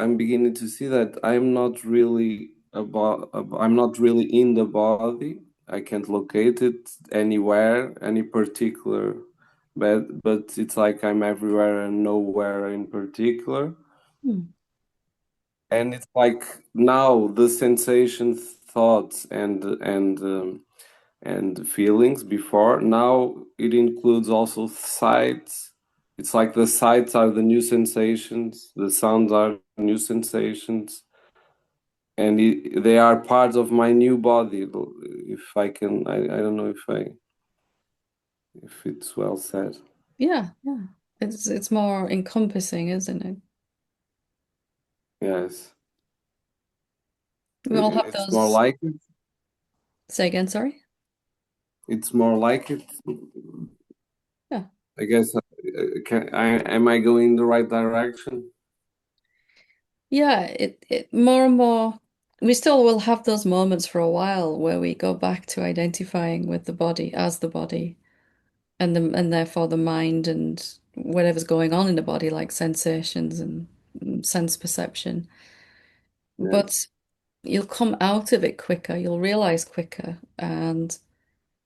I'm beginning to see that I'm not really I'm not really in the body. I can't locate it anywhere, any particular, but it's like I'm everywhere and nowhere in particular. Hmm. And it's like now the sensations, thoughts, and feelings before. Now it includes also sights. It's like the sights are the new sensations, the sounds are new sensations, and they are part of my new body. If I can, I don't know if it's well said. Yeah, yeah. It's more encompassing, isn't it? Yes, We all have it's more those. like it. Say again, sorry. It's more like it. Yeah. I guess. Am I going in the right direction? Yeah, it more and more we still will have those moments for a while where we go back to identifying with the body as the body and therefore the mind and whatever's going on in the body like sensations and sense perception. Yes, But you'll come out of it quicker, you'll realize quicker, and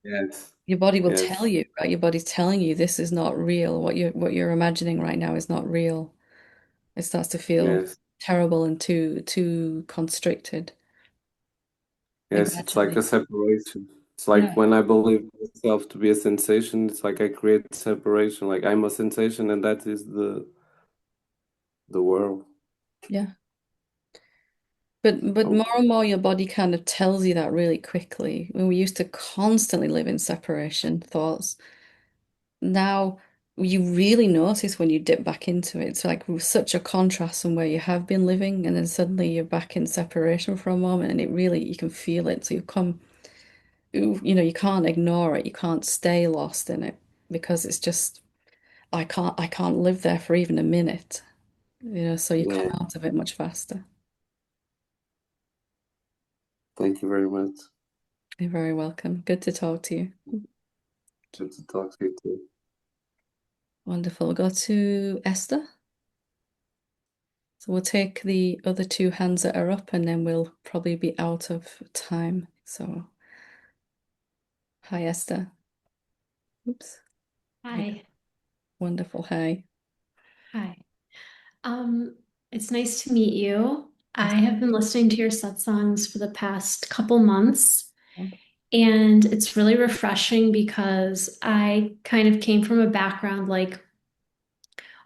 yes, your body will tell yes, you, right? Your body's telling you this is not real. What you're imagining right now is not real. It starts to feel yes. terrible and too constricted. Yes, it's like Gradually. a separation. It's Yeah, like when I believe myself to be a sensation, it's like I create separation. Like I'm a sensation, and that is the world. yeah. But more Okay. and more your body kind of tells you that really quickly. When we used to constantly live in separation thoughts, now you really notice when you dip back into it. It's like such a contrast from where you have been living, and then suddenly you're back in separation for a moment, and it really you can feel it. So you come, you can't ignore it. You can't stay lost in it because it's just I can't live there for even a minute. So you come Yeah. out of it much faster. Thank you very much. You're very welcome. Good to talk to you. Good to talk to you too. Wonderful. We'll go to Esther. So we'll take the other two hands that are up and then we'll probably be out of time. So, hi, Esther. Oops. There you go. Hi. Wonderful. Hi. Hi. Um, it's nice to meet you. I Yes. have been listening to your satsangs for the past couple months, Wonderful. and it's really refreshing because I kind of came from a background like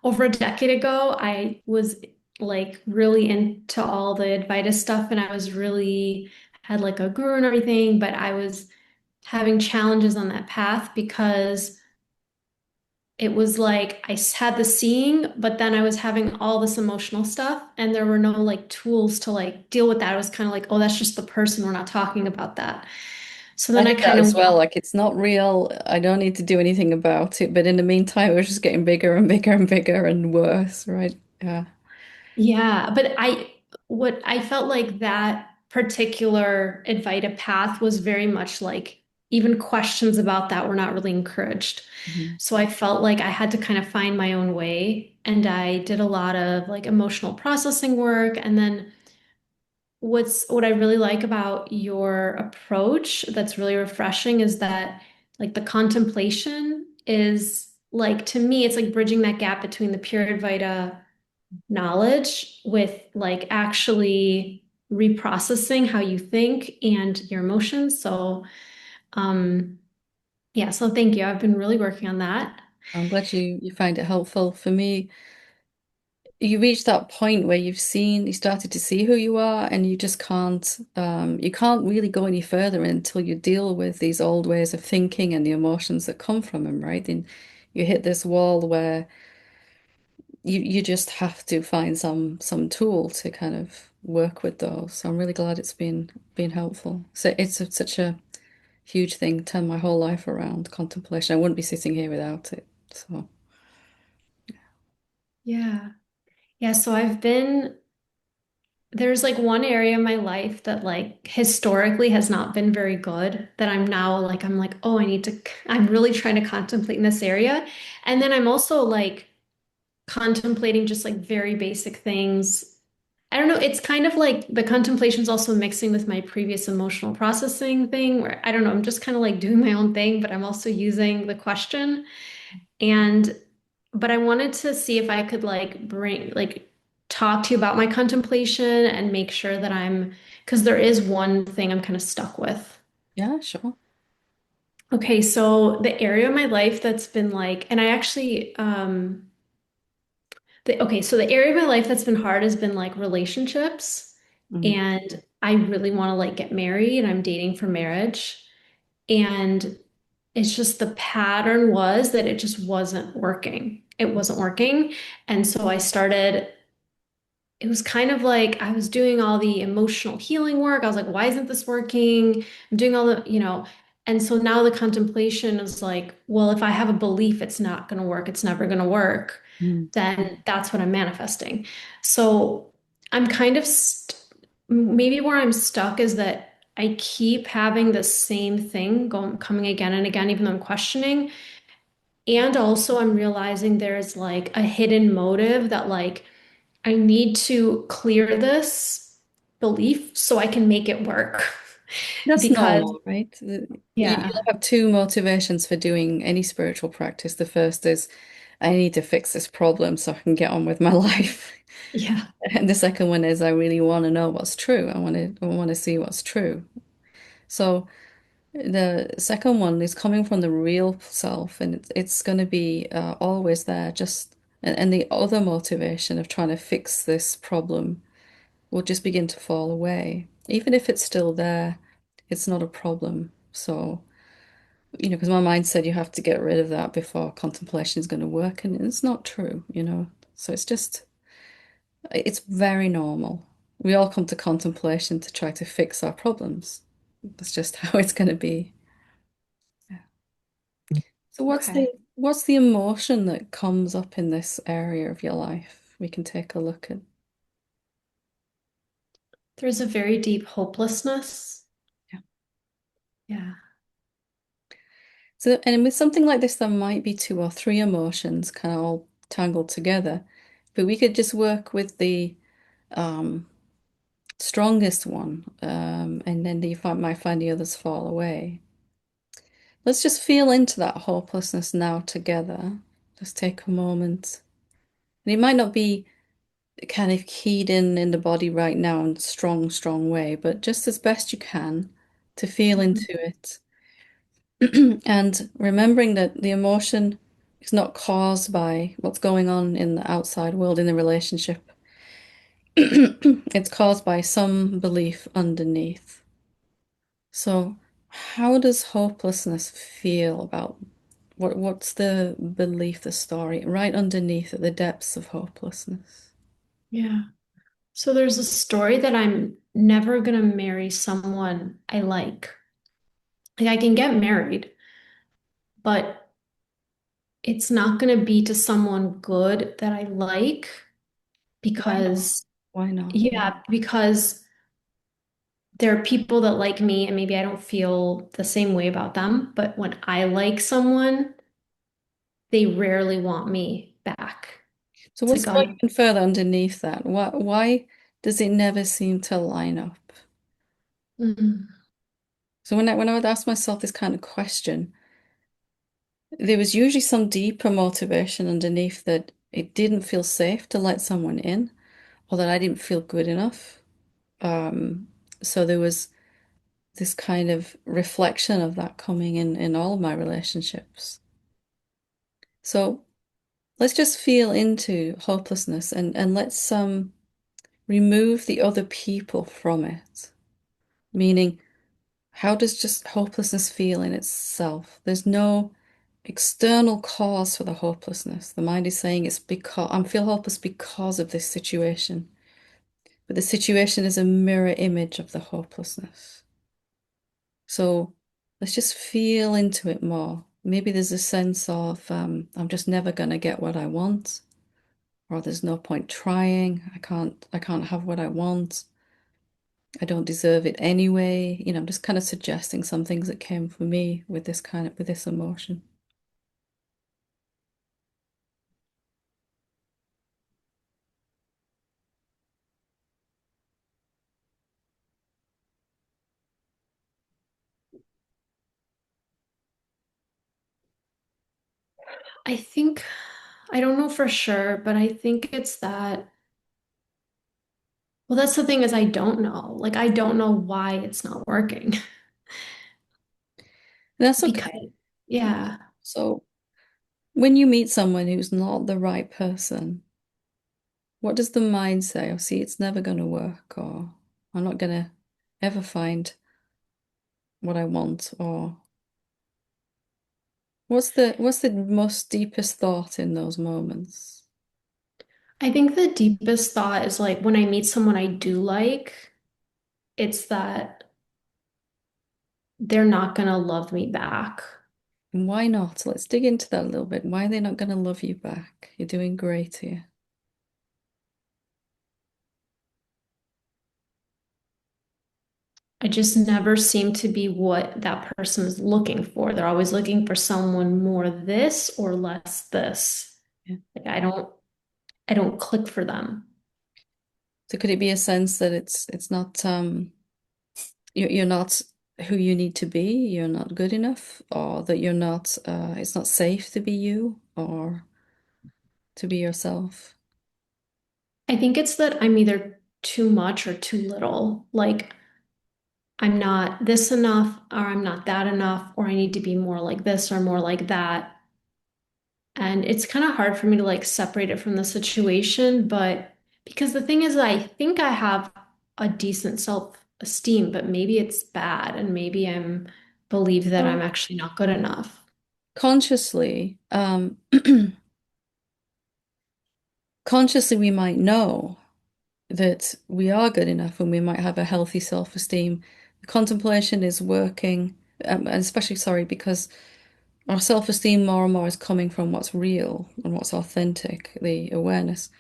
over a decade ago, I was like really into all the Advaita stuff, and I was really had like a guru and everything, but I was having challenges on that path because it was like had the seeing, but then I was having all this emotional stuff, and there were no like tools to like deal with that. I was kind of like, oh, that's just the person. We're not talking about that. So I then I had that kind as of, well. Like, it's not real. I don't need to do anything about it. But in the meantime, it was just getting bigger and bigger and bigger and worse, right? Yeah. yeah, but what I felt like that particular Advaita path was very much like even questions about that were not really encouraged. Mhm. So I felt like I had to kind of find my own way, and I did a lot of like emotional processing work, and then what I really like about your approach that's really refreshing is that like the contemplation is like to me it's like bridging that gap between the pure Advaita knowledge with like actually reprocessing how you think and your emotions. So um yeah, so thank you. I've been really working on that. I'm glad you find it helpful. For me, you reach that point where you started to see who you are, and you can't really go any further until you deal with these old ways of thinking and the emotions that come from them, right? And you hit this wall where you just have to find some tool to kind of work with those. So I'm really glad it's been helpful. So such a huge thing, turned my whole life around, contemplation. I wouldn't be sitting here without it. So Yeah. Yeah, so there's like one area of my life that like historically has not been very good that I'm like, oh, I'm really trying to contemplate in this area. And then I'm also like contemplating just like very basic things. I don't know, it's kind of like the contemplation's also mixing with my previous emotional processing thing where I don't know, I'm just kind of like doing my own thing, but I'm also using the question. And but I wanted to see if I could talk to you about my contemplation and make sure that because there is one thing I'm kind of stuck with. yeah, sure. Okay, so the area of my life that's been like, and I actually, okay, so the area of my life that's been hard has been like relationships, Mm. and I really want to like get married. I'm dating for marriage, and it's just the pattern was that it just wasn't working. It wasn't working. And so I started, it was kind of like I was doing all the emotional healing work. I was like, why isn't this working? I'm doing all and so now the contemplation is like, well, if I have a belief it's not going to work, it's never going to work, Mm. then that's what I'm manifesting. So I'm kind of maybe where I'm stuck is that I keep having the same thing coming again and again, even though I'm questioning. And also, I'm realizing there's like a hidden motive that, like, I need to clear this belief so I can make it work. That's Because, normal, right? You'll yeah, have two motivations for doing any spiritual practice. The first is I need to fix this problem so I can get on with my life. yeah, And the second one is I really want to know what's true. I want to see what's true. So The second one is coming from the real self, and it's going to be always there. Just and the other motivation of trying to fix this problem will just begin to fall away. Even if it's still there, it's not a problem. So, because my mind said you have to get rid of that before contemplation is going to work, and it's not true. So it's very normal. We all come to contemplation to try to fix our problems. That's just how it's going to be. Yeah. So Okay. what's the emotion that comes up in this area of your life? We can take a look at. There's a very deep hopelessness. Yeah. Yeah. So, and with something like this, there might be two or three emotions kind of all tangled together, but we could just work with the um, strongest one, and then might find the others fall away. Let's just feel into that hopelessness now together. Just take a moment. And it might not be kind of keyed in the body right now in a strong, strong way, but just as best you can to feel Mhm. into it. And remembering that the emotion is not caused by what's going on in the outside world in the relationship. It's caused by some belief underneath. So, how does hopelessness feel about what's the belief, the story right underneath at the depths of hopelessness? Yeah. So there's a story that I'm never gonna marry someone I like. Like I can get married, but it's not gonna be to someone good that I like Why not? because, Why not? yeah, because there are people that like me and maybe I don't feel the same way about them. But when I like someone, they rarely want me back. So It's what's like, going even further underneath that? Why does it never seem to line up? mm, So when I would ask myself this kind of question, there was usually some deeper motivation underneath that it didn't feel safe to let someone in, or that I didn't feel good enough. Um, so there was this kind of reflection of that coming in all of my relationships. So let's just feel into hopelessness and let's remove the other people from it. Meaning, how does just hopelessness feel in itself? There's no external cause for the hopelessness. The mind is saying it's because I feel hopeless because of this situation. But the situation is a mirror image of the hopelessness. So let's just feel into it more. Maybe there's a sense of I'm just never going to get what I want, or there's no point trying. I can't have what I want. I don't deserve it anyway. I'm just kind of suggesting some things that came for me with this emotion. I think, I don't know for sure, but I think it's that. Well, that's the thing is I don't know. Like I don't know why it's not working. That's Because okay. yeah, So when you meet someone who's not the right person, what does the mind say? Oh, see, it's never going to work, or I'm not going to ever find what I want, or what's the most deepest thought in those moments? I think the deepest thought is like when I meet someone I do like, it's that they're not gonna love me back. And why not? Let's dig into that a little bit. Why are they not going to love you back? You're doing great here. I just never seem to be what that person is looking for. They're always looking for someone more this or less this. Yeah. Like I don't click for them. So could it be a sense that it's not you're not who you need to be, you're not good enough, or that you're not it's not safe to be you or to be yourself? I think it's that I'm either too much or too little. Like I'm not this enough, or I'm not that enough, or I need to be more like this or more like that. And it's kind of hard for me to like separate it from the situation, but because the thing is, I think I have a decent self-esteem, but maybe it's bad, and maybe I'm believe that I'm Well, actually not good enough. consciously, consciously we might know that we are good enough and we might have a healthy self-esteem. Contemplation is working, and especially, sorry, because our self-esteem more and more is coming from what's real and what's authentic, the awareness.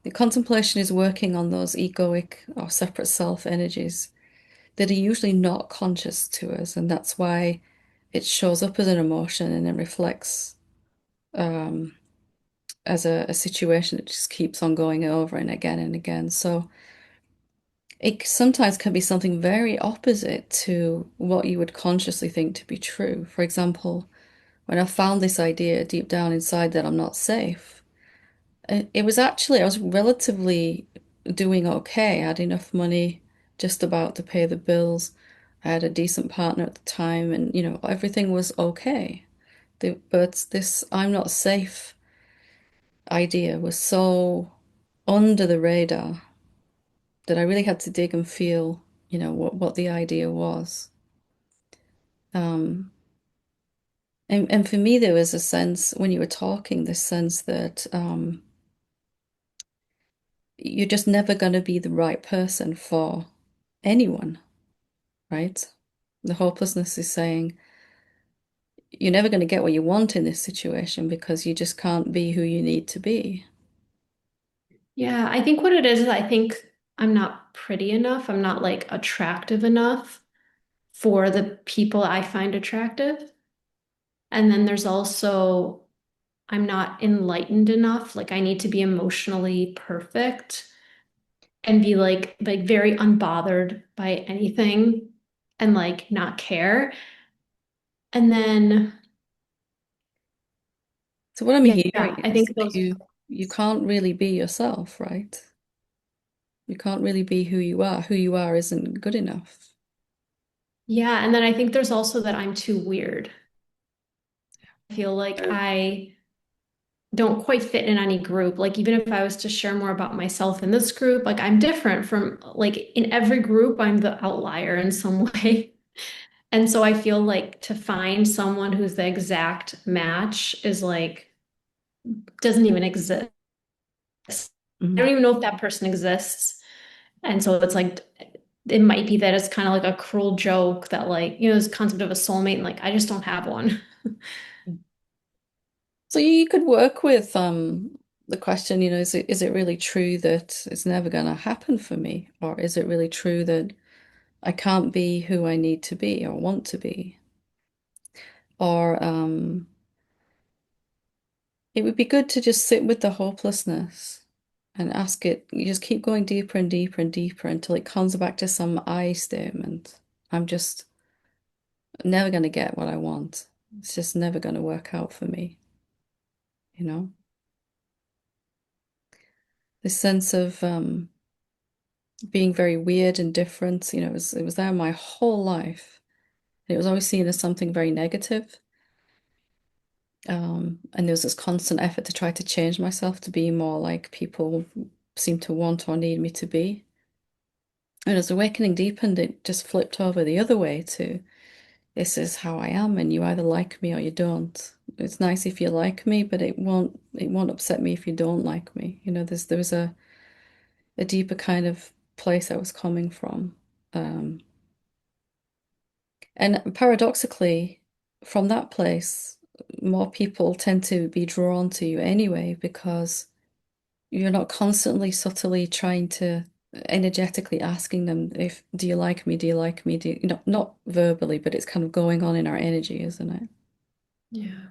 The contemplation is working on those egoic or separate self energies that are usually not conscious to us, and that's why it shows up as an emotion and it reflects um, as a situation that just keeps on going over and again and again. So it sometimes can be something very opposite to what you would consciously think to be true. For example, when I found this idea deep down inside that I'm not safe, it was actually, I was relatively doing okay. I had enough money just about to pay the bills. I had a decent partner at the time, and everything was okay. But this I'm not safe idea was so under the radar that I really had to dig and feel, what the idea was. Um, and for me, there was a sense when you were talking, this sense that you're just never going to be the right person for anyone, right? The hopelessness is saying you're never going to get what you want in this situation because you just can't be who you need to be. Yeah, I think what it is I think I'm not pretty enough. I'm not like attractive enough for the people I find attractive. And then there's also I'm not enlightened enough. Like I need to be emotionally perfect and be like very unbothered by anything and like not care. And then So what I'm yeah, hearing I is think those you can't really be yourself, right? You can't really be who you are. Who you are isn't good enough. yeah, and then I think there's also that I'm too weird. I feel like And I don't quite fit in any group. Like even if I was to share more about myself in this group, like I'm different from like in every group, I'm the outlier in some way. And so I feel like to find someone who's the exact match is like doesn't even exist. I Mm. don't even know if that person exists. And so it's like it might be that it's kind of like a cruel joke that like, this concept of a soulmate and like I just don't have one. So you could work with the question, is it really true that it's never going to happen for me? Or is it really true that I can't be who I need to be or want to be? Or it would be good to just sit with the hopelessness and ask it. You just keep going deeper and deeper and deeper until it comes back to some I statement. I'm just never going to get what I want. It's just never going to work out for me, you know? This sense of being very weird and different, it was there my whole life. It was always seen as something very negative. And there was this constant effort to try to change myself to be more like people seem to want or need me to be. And as awakening deepened, it just flipped over the other way to this is how I am, and you either like me or you don't. It's nice if you like me, but it won't upset me if you don't like me. There was a deeper kind of place I was coming from. And paradoxically, from that place, more people tend to be drawn to you anyway because you're not constantly subtly trying to energetically asking them if do you like me, do you like me, not verbally, but it's kind of going on in our energy, isn't it? Yeah.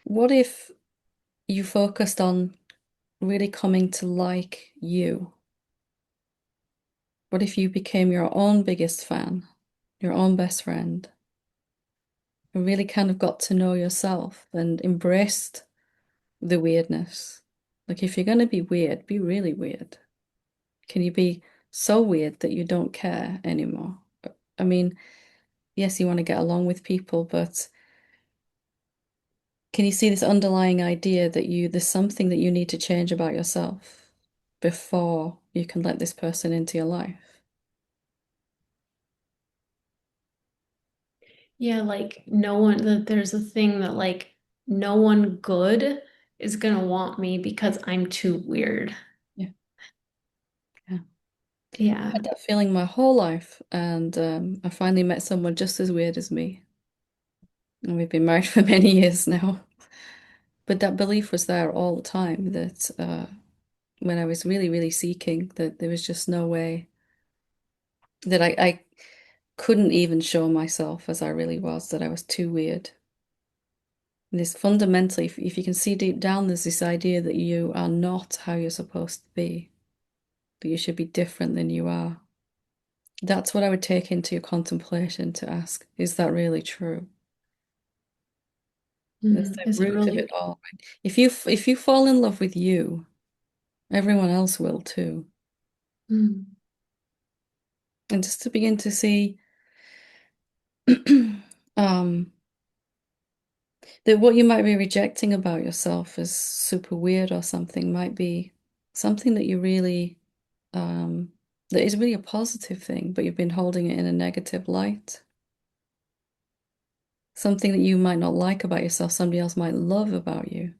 What if you focused on really coming to like you? What if you became your own biggest fan, your own best friend, and really kind of got to know yourself and embraced the weirdness? Like if you're going to be weird, be really weird. Can you be so weird that you don't care anymore. I mean, yes, you want to get along with people, but can you see this underlying idea that there's something that you need to change about yourself before you can let this person into your life? Yeah, like no one that there's a thing that like no one good is gonna want me because I'm too weird. Yeah. Yeah. I Yeah. had that feeling my whole life, and I finally met someone just as weird as me. And we've been married for many years now. But that belief was there all the time that when I was really, really seeking, that there was just no way that I couldn't even show myself as I really was, that I was too weird. And this fundamentally, if you can see deep down, there's this idea that you are not how you're supposed to be, that you should be different than you are. That's what I would take into your contemplation to ask, is that really true? That's the Is it root of it really? all, right? If you fall in love with you, everyone else will too. Mm. And just to begin to see um that what you might be rejecting about yourself as super weird or something might be something that you really that is really a positive thing, but you've been holding it in a negative light. Something that you might not like about yourself, somebody else might love about you.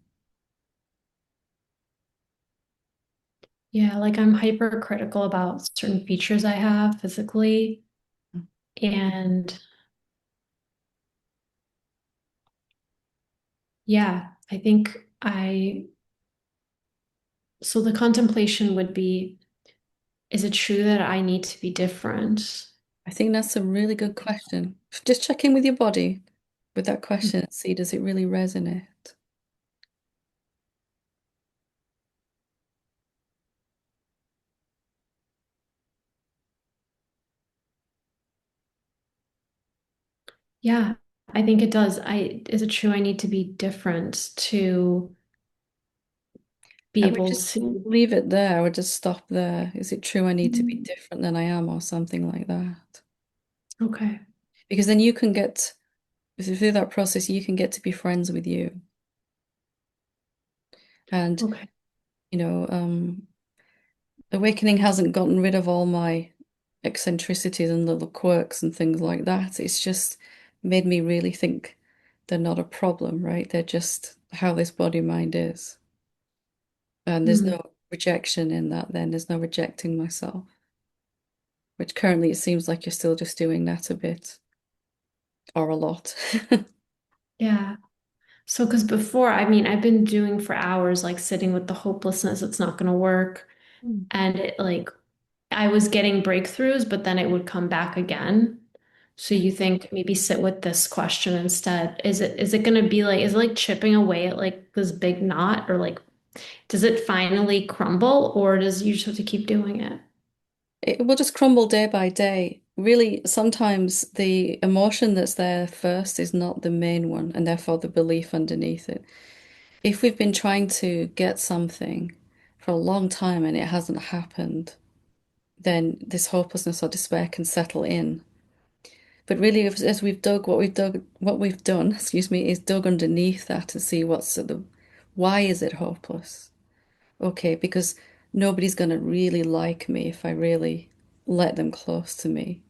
Yeah, like I'm hypercritical about certain features I have physically. And yeah, I think so the contemplation would be, is it true that I need to be different? I think that's a really good question. Just check in with your body with that question and see, does it really resonate? Yeah, I think it does. Is it true I need to be different to be I would able just to? leave it there. I would just stop there. Is it true I need to be Mm. different than I am, or something like that? Okay. Because then you can get, through that process, you can get to be friends with you. And, Okay. you know, awakening hasn't gotten rid of all my eccentricities and little quirks and things like that. It's just made me really think they're not a problem, right? They're just how this body mind is. And there's Mm. no rejection in that, then there's no rejecting myself, which currently it seems like you're still just doing that a bit or a lot. Yeah. So, because before, I mean, I've been doing for hours, like sitting with the hopelessness, it's not going to work. Mm. And it like, I was getting breakthroughs, but then it would come back again. So Yeah. you think maybe sit with this question instead. Is it going to be like, is it like chipping away at like this big knot, or like, does it finally crumble, or does you just have to keep doing it? It will just crumble day by day. Really, sometimes the emotion that's there first is not the main one, and therefore the belief underneath it. If we've been trying to get something for a long time and it hasn't happened, then this hopelessness or despair can settle in. But really, as we've dug, what we've done, excuse me, is dug underneath that to see why is it hopeless? Okay, because nobody's going to really like me if I really let them close to me.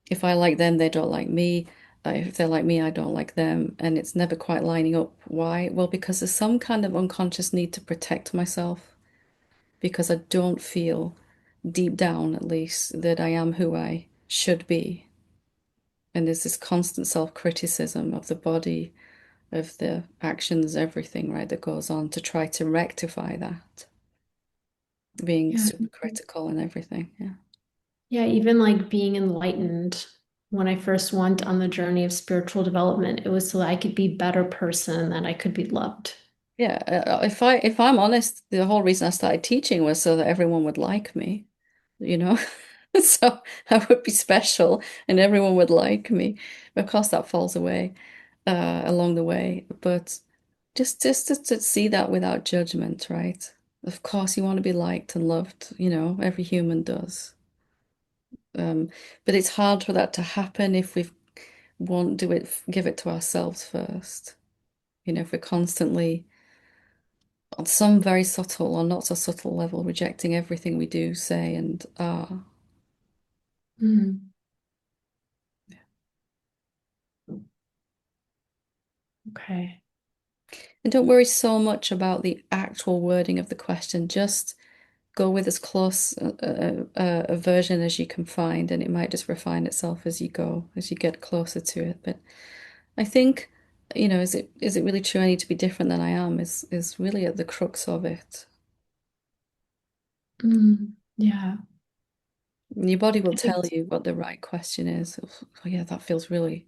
If I like them, they don't like me. If they like me, I don't like them. And it's never quite lining up. Why? Well, because there's some kind of unconscious need to protect myself because I don't feel, deep down at least, that I am who I should be. And there's this constant self-criticism of the body, of the actions, everything, right, that goes on to try to rectify that, being Yeah. super critical and everything. Yeah. Yeah, even like being enlightened, when I first went on the journey of spiritual development, it was so that I could be a better person, that I could be loved. Yeah, if I'm honest, the whole reason I started teaching was so that everyone would like me, you know. So I would be special and everyone would like me. Of course, that falls away along the way, but just to see that without judgment, right? Of course, you want to be liked and loved, every human does. Um, but it's hard for that to happen if we won't do it, give it to ourselves first. If we're constantly on some very subtle or not so subtle level rejecting everything we do, say, and are. Mm. Okay. And don't worry so much about the actual wording of the question. Just go with as close a version as you can find, and it might just refine itself as you go, as you get closer to it. But I think, is it really true I need to be different than I am is really at the crux of it. Mm. Yeah. And your body will I think tell you what the right question is. Oh, yeah, that feels really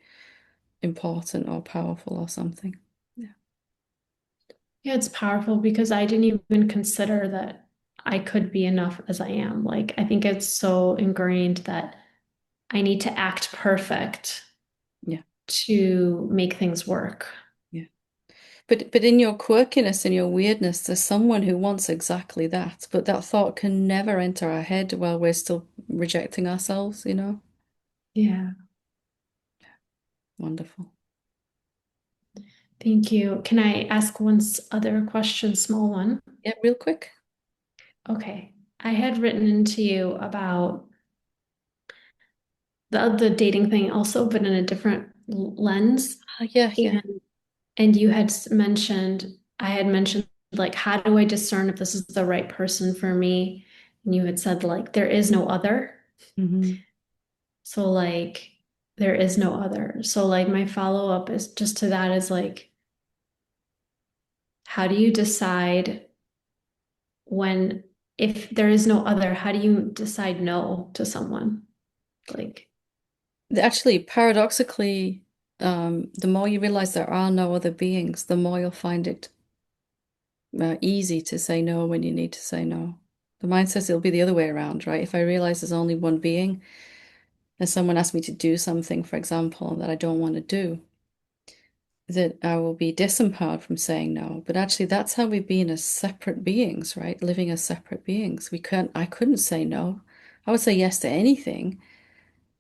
important or powerful or something. Yeah. yeah, it's powerful because I didn't even consider that I could be enough as I am. Like, I think it's so ingrained that I need to act perfect Yeah. to make things work. Yeah. But in your quirkiness and your weirdness, there's someone who wants exactly that. But that thought can never enter our head while we're still rejecting ourselves. Yeah. Wonderful. Thank you. Can I ask one other question, small one? Yeah, real quick. Okay. I had written into you about the dating thing also, but in a different lens. Yeah, yeah. And you had mentioned, I had mentioned, like, how do I discern if this is the right person for me? And you had said, like, there is no other. Hmm. So, like, there is no other. So, like, my follow-up is just to that is like, how do you decide when, if there is no other, how do you decide no to someone? Like, Actually, paradoxically, the more you realize there are no other beings, the more you'll find it easy to say no when you need to say no. The mind says it'll be the other way around, right? If I realize there's only one being and someone asks me to do something, for example, that I don't want to do, that I will be disempowered from saying no. But actually, that's how we've been as separate beings, right? Living as separate beings. I couldn't say no. I would say yes to anything.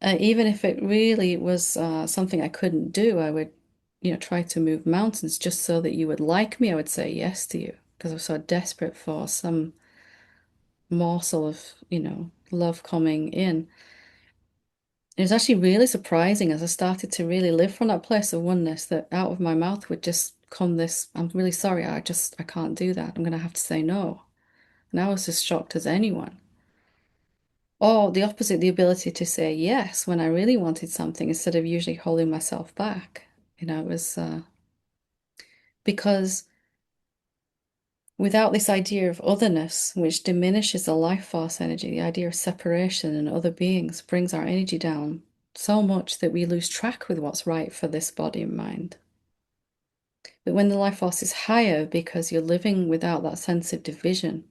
Even if it really was something I couldn't do, I would, try to move mountains just so that you would like me. I would say yes to you because I was so desperate for some morsel of, love coming in. It was actually really surprising as I started to really live from that place of oneness that out of my mouth would just come this, I'm really sorry, I can't do that. I'm going to have to say no. And I was as shocked as anyone. Or the opposite, the ability to say yes when I really wanted something instead of usually holding myself back. It was because without this idea of otherness, which diminishes the life force energy, the idea of separation and other beings brings our energy down so much that we lose track with what's right for this body and mind. But when the life force is higher, because you're living without that sense of division,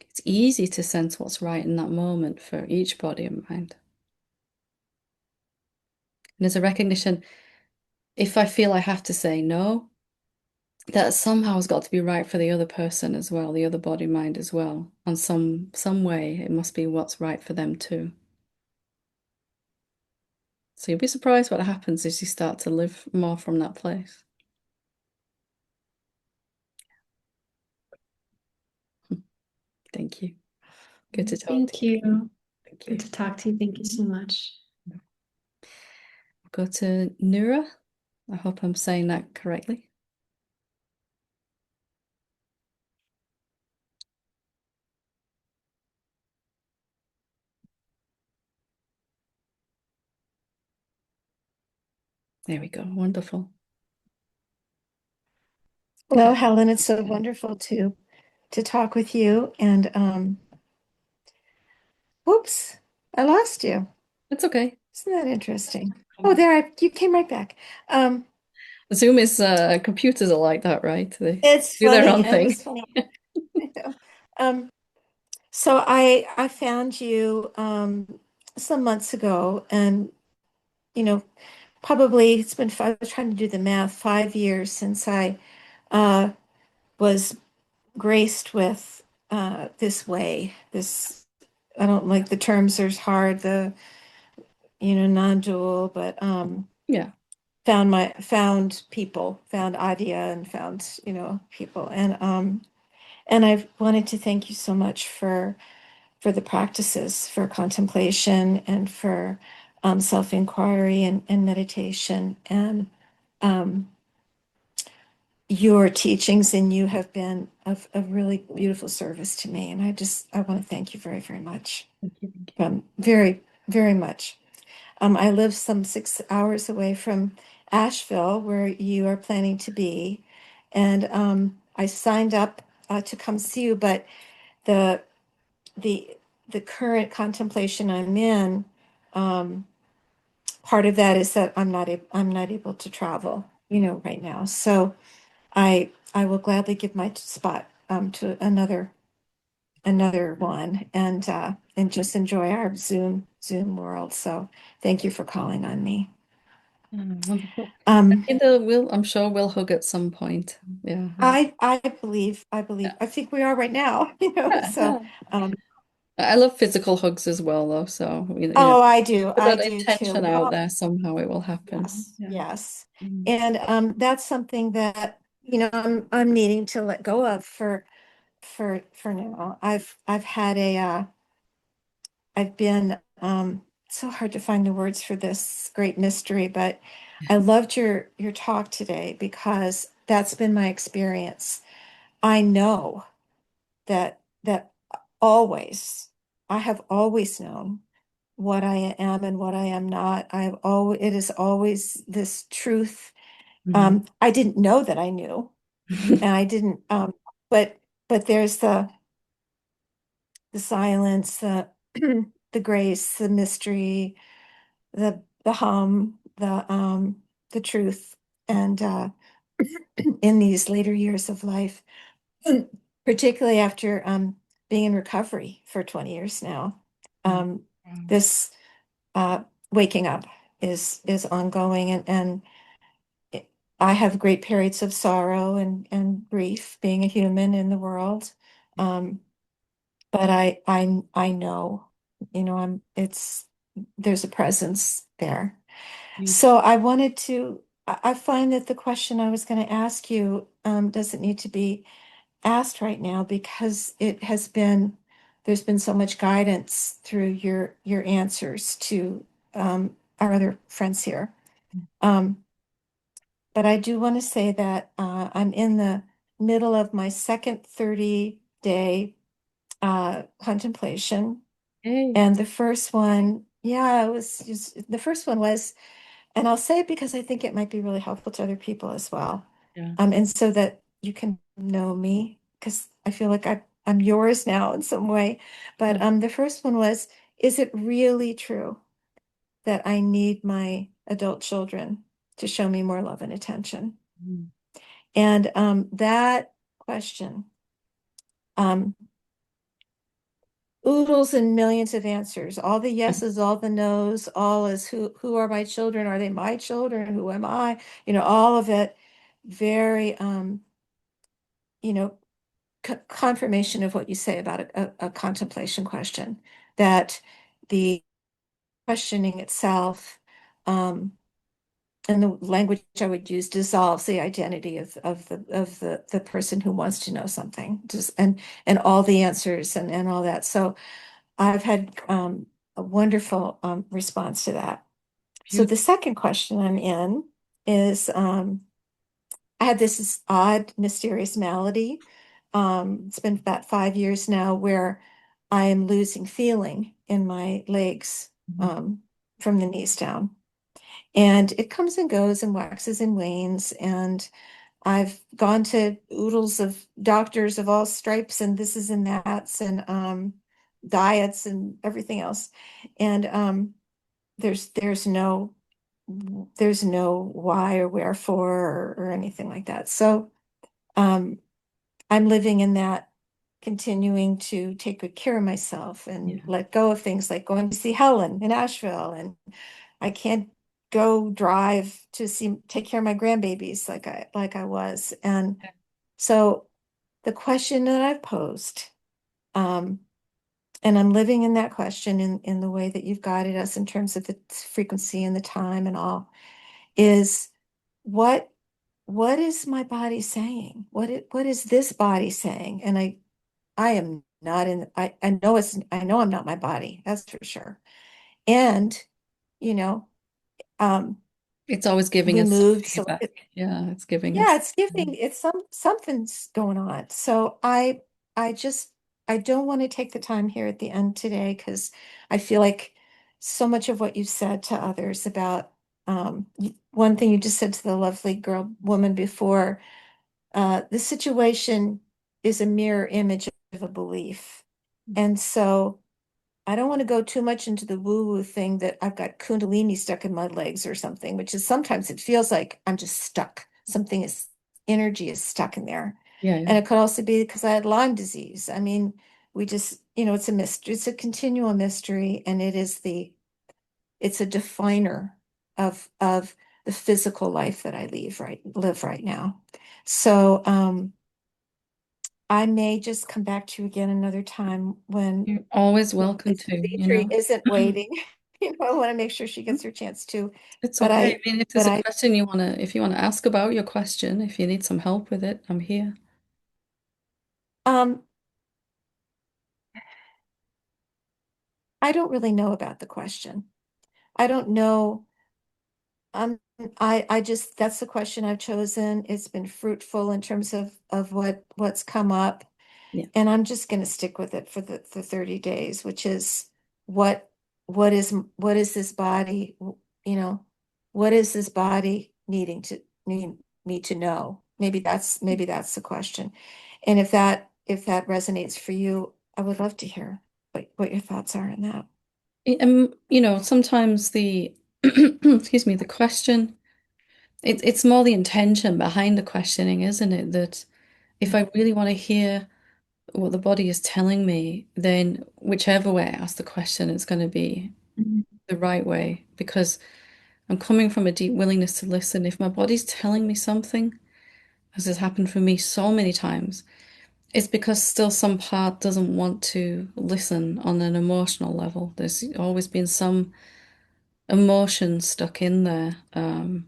it's easy to sense what's right in that moment for each body and mind. And there's a recognition, if I feel I have to say no, that somehow has got to be right for the other person as well, the other body mind as well. On some way, it must be what's right for them too. So you'll be surprised what happens as you start to live more from that place. Thank you. Good to talk to thank you. you. Thank Good you. to talk to you. Thank you so much. Go to Nura. I hope I'm saying that correctly. There we go. Wonderful. Hello, Helen. It's so wonderful to talk with you. And whoops, I lost you. It's okay. Isn't that interesting? Oh, there you came right back. Um, Zoom is computers are like that, right? They it's do their funny. own It thing. was funny. I know. So I found you some months ago, and probably I was trying to do the math, 5 years since I uh, was graced with this way. This, I don't like the terms are hard, the non-dual, but Yeah. found people, found idea, and found people, and I've wanted to thank you so much for the practices, for contemplation, and for self-inquiry and meditation, and um, your teachings, and you have been of really beautiful service to me, and I want to thank you very, very much. Thank you. Thank you. Very, very much. I live some 6 hours away from Asheville, where you are planning to be, and I signed up to come see you, but the the the current contemplation I'm in, part of that is that I'm not able to travel, right now. So I will gladly give my spot to another one, and just enjoy our Zoom world. So thank you for calling on me. Wonderful. Um, I'm sure we'll hug at some point. Yeah. I believe Yeah. I think we are right now, Yeah. so Yeah. I love physical hugs as well, though. So, oh, put I that do intention too. out Well, there, somehow it will happen. yes, Yeah. yes. Mm. And that's something that, I'm needing to let go of for now. I've had I've been so hard to find the words for this great mystery, but I loved your talk today because that's been my experience. I know that always, I have always known what I am and what I am not. It is always this truth. Mhm. I didn't know that I knew, and I didn't, but there's the silence, the grace, the mystery, the hum, the truth, and in these later years of life, particularly after being in recovery for 20 years now, Mm. um, Wow. this waking up is ongoing, and I have great periods of sorrow and grief, being a human in the world. Um, but I know, there's a presence there. Beautiful. So I wanted to, I find that the question I was going to ask you doesn't need to be asked right now, because there's been so much guidance through your answers to our other friends here. Um, but I do want to say that I'm in the middle of my second 30-day contemplation. Hey. And the first one, yeah, the first one was, and I'll say it because I think it might be really helpful to other people as well. Yeah. And so that you can know me, because I feel like I'm yours now in some way. But Yeah. the first one was, is it really true that I need my adult children to show me more love and attention? Mm. And that question, um, oodles and millions of answers, all the yeses, all the nos, all is who are my children? Are they my children? Who am I? All of it, very you know, confirmation of what you say about a contemplation question, that the questioning itself, and the language I would use, dissolves the identity of the person who wants to know something, just and all the answers and all that. So I've had a wonderful response to that. So Beautiful. the second question I'm in is, I had this odd, mysterious malady. It's been about 5 years now, where I am losing feeling in my legs, Mhm. um, from the knees down. And it comes and goes and waxes and wanes. And I've gone to oodles of doctors of all stripes and this is and that's, and diets and everything else. And there's there's no there's no why or wherefore or anything like that. So um, I'm living in that, continuing to take good care of myself and Yeah. let go of things like going to see Helen in Asheville, and I can't go drive to take care of my grandbabies like I was. And so the question that I've posed um, and I'm living in that question in the way that you've guided us in terms of the frequency and the time and all, is what what is my body saying? What is this body saying? And I am not in, I know I'm not my body, that's for sure. And, you know, um, It's always giving we us some moved, so feedback. Yeah, it's giving yeah, us. it's giving, it's something's going on. So I just, I don't want to take the time here at the end today because I feel like so much of what you said to others about, one thing you just said to the lovely girl woman before, the situation is a mirror image of a belief. And so I don't want to go too much into the woo-woo thing that I've got Kundalini stuck in my legs or something, which is sometimes it feels like I'm just stuck. Something is, energy is stuck in there. Yeah, yeah. And it could also be because I had Lyme disease. I mean, we just, it's a mystery, it's a continual mystery, and it's a definer of the physical life that I live right now. So I may just come back to you again another time when You're always welcome if to, you Dimitri know. isn't waiting. I want to make sure she gets her chance too. It's But okay. I I, mean, if there's but a I, question you wanna, if you wanna ask about your question, if you need some help with it, I'm here. um, I don't really know about the question. I don't know. I just, that's the question I've chosen. It's been fruitful in terms of what's come up. Yeah. And I'm just going to stick with it for the 30 days, which is what what is this body, you know, what is this body need me to know? Maybe that's the question. And if that resonates for you, I would love to hear what your thoughts are on that. Sometimes the excuse me, the question, it's more the intention behind the questioning, isn't it? That if I really want to hear what the body is telling me, then whichever way I ask the question, it's going to be Mhm. the right way because I'm coming from a deep willingness to listen. If my body's telling me something, as has happened for me so many times, it's because still some part doesn't want to listen on an emotional level. There's always been some emotion stuck in there. Like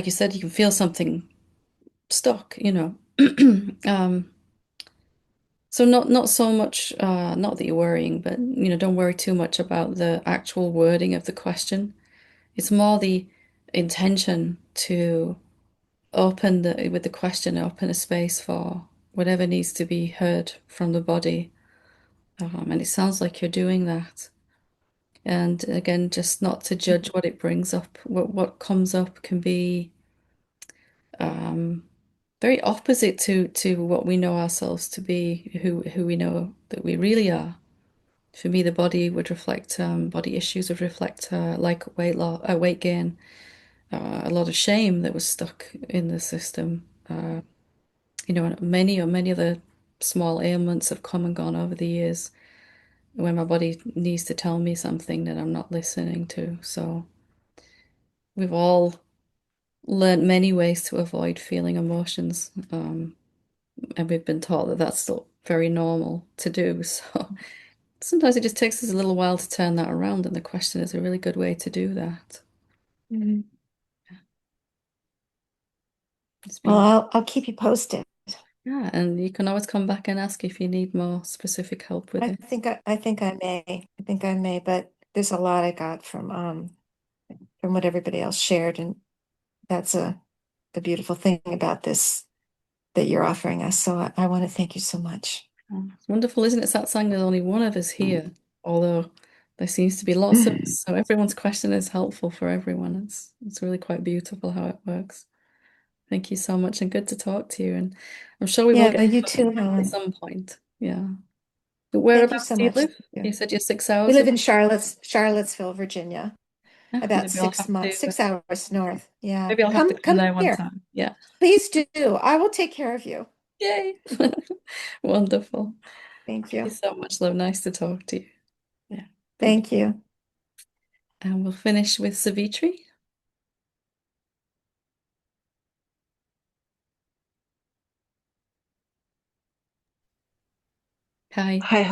you said, you can feel something stuck. Um, so not so much, not that you're worrying, but don't worry too much about the actual wording of the question. It's more the intention to open with the question, open a space for whatever needs to be heard from the body. And it sounds like you're doing that. And again, just not to judge what it brings up. What comes up can be um, very opposite to what we know ourselves to be, who we know that we really are. For me, the body would reflect body issues would reflect like weight gain, a lot of shame that was stuck in the system. And many other small ailments have come and gone over the years when my body needs to tell me something that I'm not listening to. So we've all learned many ways to avoid feeling emotions, and we've been taught that that's still very normal to do. So sometimes it just takes us a little while to turn that around, and the question is a really good way to do that. Mhm. It's Well, been, I'll keep you posted. yeah, and you can always come back and ask if you need more specific help with it. I think I may. I think I may, but there's a lot I got from what everybody else shared, and that's the beautiful thing about this that you're offering us. So I want to thank you so much. Oh, it's wonderful, isn't it, Satsang? There's only one of us here, although there seems to be lots of us. So everyone's question is helpful for everyone. It's really quite beautiful how it works. Thank you so much and good to talk to you. And I'm sure we will Yeah, get you to too, at Helen. some point. Yeah. But Thank you whereabouts so do you much. live? You said you're six We hours live away. in Charlottesville, Virginia, about Maybe I'll six have to, months, 6 hours north. Yeah. maybe I'll have to come Come there one here. time. Yeah. Please do. I will take care of you. Yay. Wonderful. Thank Thank you you. so much, love. Nice to talk to you. Yeah. Thank you. Thank you. And we'll finish with Savitri. Hi. Hi.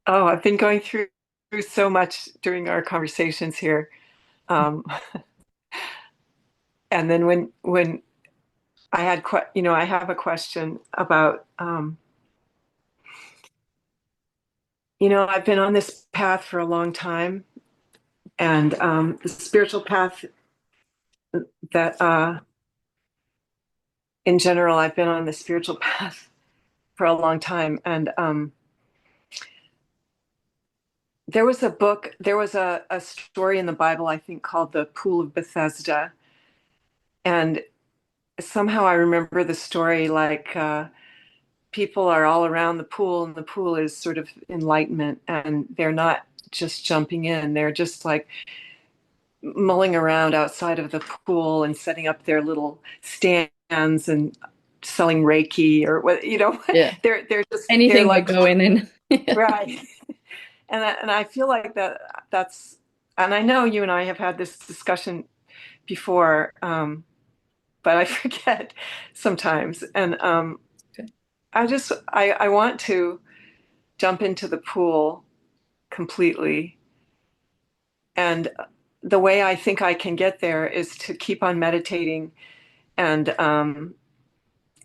Oh, I've been going through so much during our conversations here. Um, and then when I had I have a question about I've been on this path for a long time, and the spiritual path that in general I've been on the spiritual path for a long time, and there was a story in the Bible, I think, called the Pool of Bethesda. And somehow I remember the story like people are all around the pool, and the pool is sort of enlightenment, and they're not just jumping in, they're just like mulling around outside of the pool and setting up their little stands and selling Reiki or what, Yeah. they're Anything but like, going in. right. And I feel like that's, and I know you and I have had this discussion before, but I forget sometimes. And Okay. I want to jump into the pool completely. And the way I think I can get there is to keep on meditating, and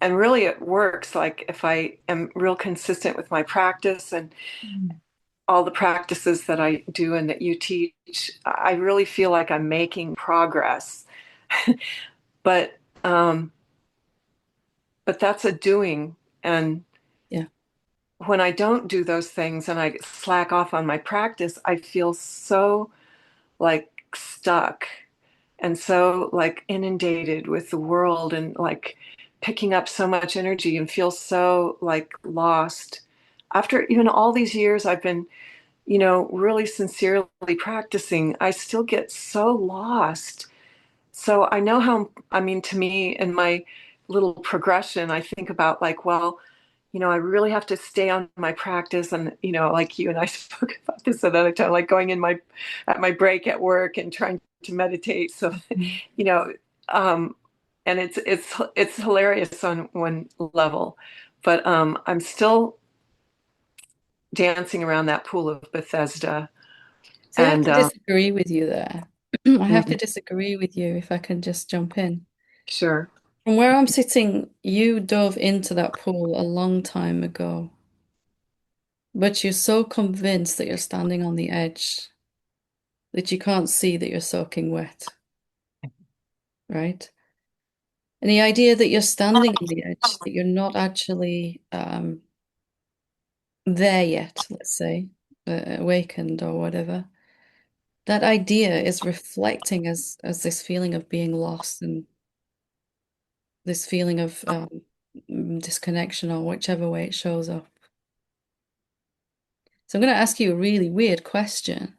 really it works. Like if I am real consistent with my practice and Mm. all the practices that I do and that you teach, I really feel like I'm making progress. But but that's a doing. And Yeah. when I don't do those things and I slack off on my practice, I feel so like stuck and so like inundated with the world, and like picking up so much energy, and feel so like lost. After even all these years I've been, really sincerely practicing, I still get so lost. So I know how, I mean, to me, in my little progression, I think about like, well, I really have to stay on my practice. And, like you and I spoke about this another time, like going in at my break at work and trying to meditate. So, Mhm. you know, um, and it's hilarious on one level, but I'm still dancing around that pool of Bethesda. See, I have And to disagree with you there. I have to mhm, disagree with you if I can just jump in. sure. From where I'm sitting, you dove into that pool a long time ago, but you're so convinced that you're standing on the edge that you can't see that you're soaking wet, right? And the idea that you're standing on the edge, that you're not actually there yet, let's say, awakened or whatever, that idea is reflecting as this feeling of being lost and this feeling of disconnection or whichever way it shows up. So I'm going to ask you a really weird question,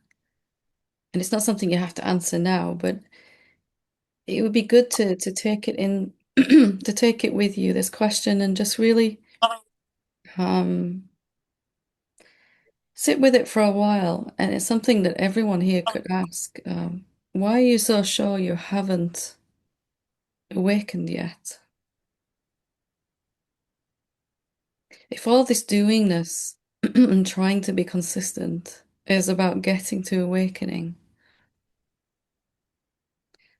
and it's not something you have to answer now, but it would be good to take it in to take it with you, this question, and just really um sit with it for a while. And it's something that everyone here could ask. Why are you so sure you haven't awakened yet? If all this doingness and trying to be consistent is about getting to awakening,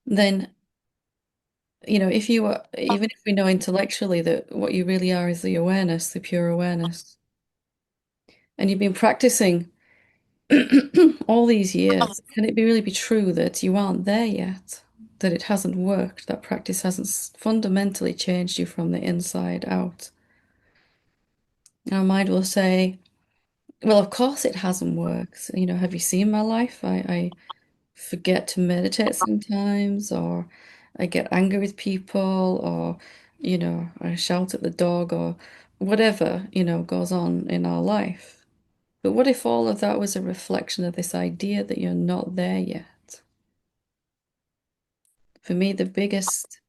then, if you are, even if we know intellectually that what you really are is the awareness, the pure awareness, and you've been practicing all these years, can it really be true that you aren't there yet? That it hasn't worked, that practice hasn't fundamentally changed you from the inside out? Our mind will say, well, of course it hasn't worked. Have you seen my life? I forget to meditate sometimes, or I get angry with people, or, I shout at the dog, or whatever, goes on in our life. But what if all of that was a reflection of this idea that you're not there yet? For me, the biggest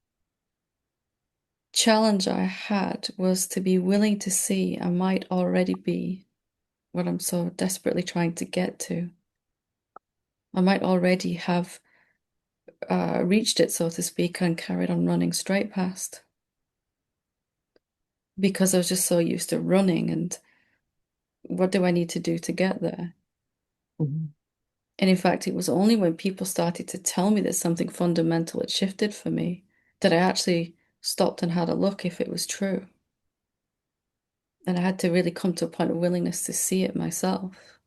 challenge I had was to be willing to see I might already be what I'm so desperately trying to get to. I might already have reached it, so to speak, and carried on running straight past. because I was just so used to running and what do I need to do to get there? Mhm. And in fact, it was only when people started to tell me that something fundamental had shifted for me that I actually stopped and had a look if it was true. And I had to really come to a point of willingness to see it myself.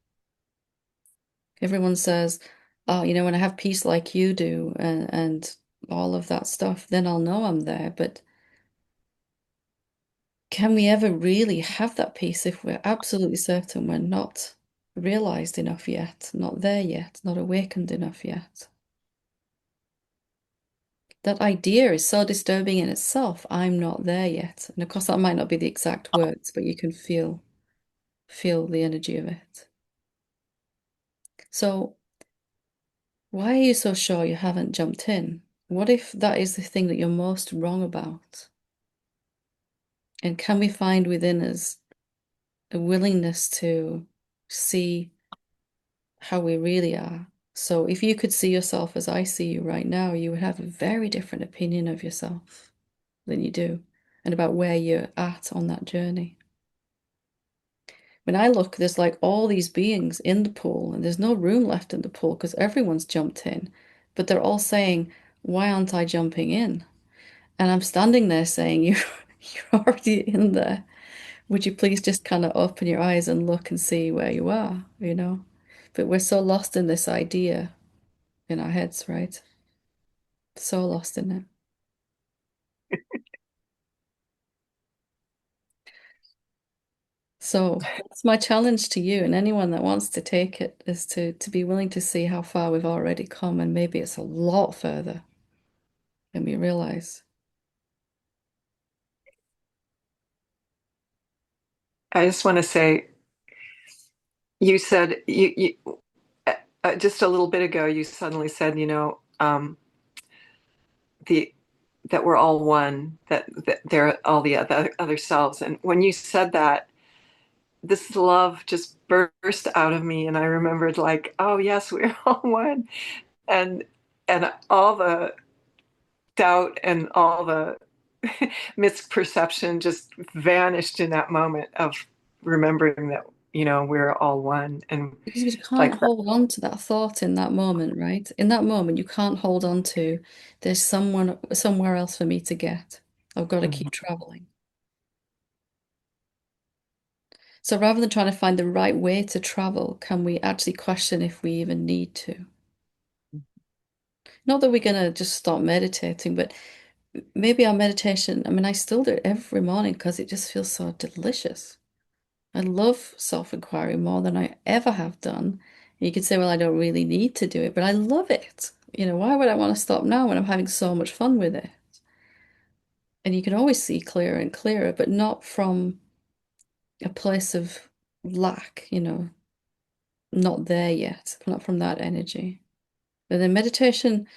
Everyone says, oh, when I have peace like you do and all of that stuff, then I'll know I'm there. But can we ever really have that peace if we're absolutely certain we're not realized enough yet, not there yet, not awakened enough yet? That idea is so disturbing in itself. I'm not there yet. And of course, that might not be the exact words, but you can feel the energy of it. So why are you so sure you haven't jumped in? What if that is the thing that you're most wrong about? And can we find within us a willingness to see how we really are? So if you could see yourself as I see you right now, you would have a very different opinion of yourself than you do and about where you're at on that journey. When I look, there's like all these beings in the pool, and there's no room left in the pool because everyone's jumped in, but they're all saying, why aren't I jumping in? And I'm standing there saying, you're already in there. Would you please just kind of open your eyes and look and see where you are, But we're so lost in this idea in our heads, right? So lost in it. So that's my challenge to you and anyone that wants to take it is to be willing to see how far we've already come, and maybe it's a lot further than we realize. I just want to say, you said just a little bit ago, you suddenly said, the that we're all one, that they're all the other selves. And when you said that, this love just burst out of me, and I remembered, like, oh yes, we're all one, and all the doubt and all the misperception just vanished in that moment of remembering that we're all one. And Because you can't like that. hold on to that thought in that moment, right? In that moment, you can't hold on to there's someone somewhere else for me to get. I've got to Mhm. keep traveling. So rather than trying to find the right way to travel, can we actually question if we even need to? Not that we're going to just stop meditating, but maybe our meditation, I mean, I still do it every morning because it just feels so delicious. I love self-inquiry more than I ever have done. You could say, well, I don't really need to do it, but I love it. Why would I want to stop now when I'm having so much fun with it? And you can always see clearer and clearer, but not from a place of lack, not there yet, not from that energy. But then meditation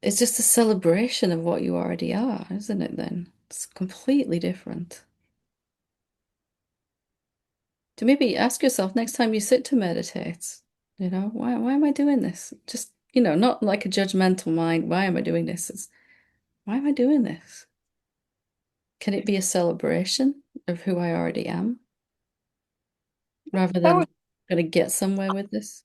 is just a celebration of what you already are, isn't it then? It's completely different. To maybe ask yourself next time you sit to meditate, why am I doing this? Just, not like a judgmental mind, why am I doing this? It's why am I doing this? Can it be a celebration of who I already am rather that than was going to get somewhere with this?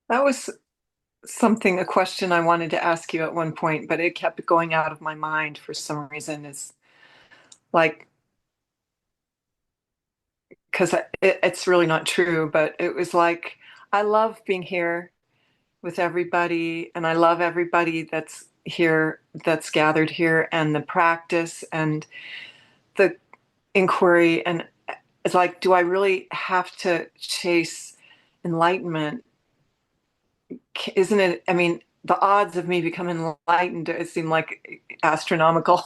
that was a question I wanted to ask you at one point, but it kept going out of my mind for some reason. It's like, because it's really not true, but it was like, I love being here with everybody, and I love everybody that's here, that's gathered here, and the practice and the inquiry. And it's like, do I really have to chase enlightenment? Isn't it? I mean, the odds of me becoming enlightened, it seem like astronomical.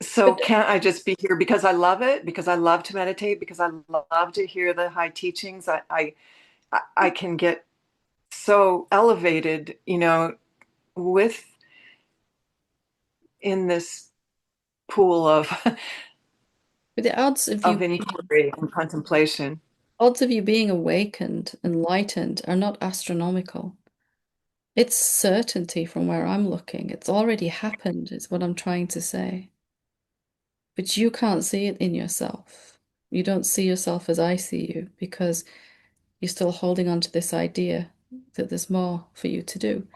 So But can't I just be here because I love it, because I love to meditate, because I love to hear the high teachings? I can get so elevated, with in this pool of the odds of of you inquiry and contemplation. odds of you being awakened, enlightened are not astronomical. It's certainty from where I'm looking. It's already happened, is what I'm trying to say. but you can't see it in yourself. You don't see yourself as I see you because you're still holding on to this idea that there's more for you to do.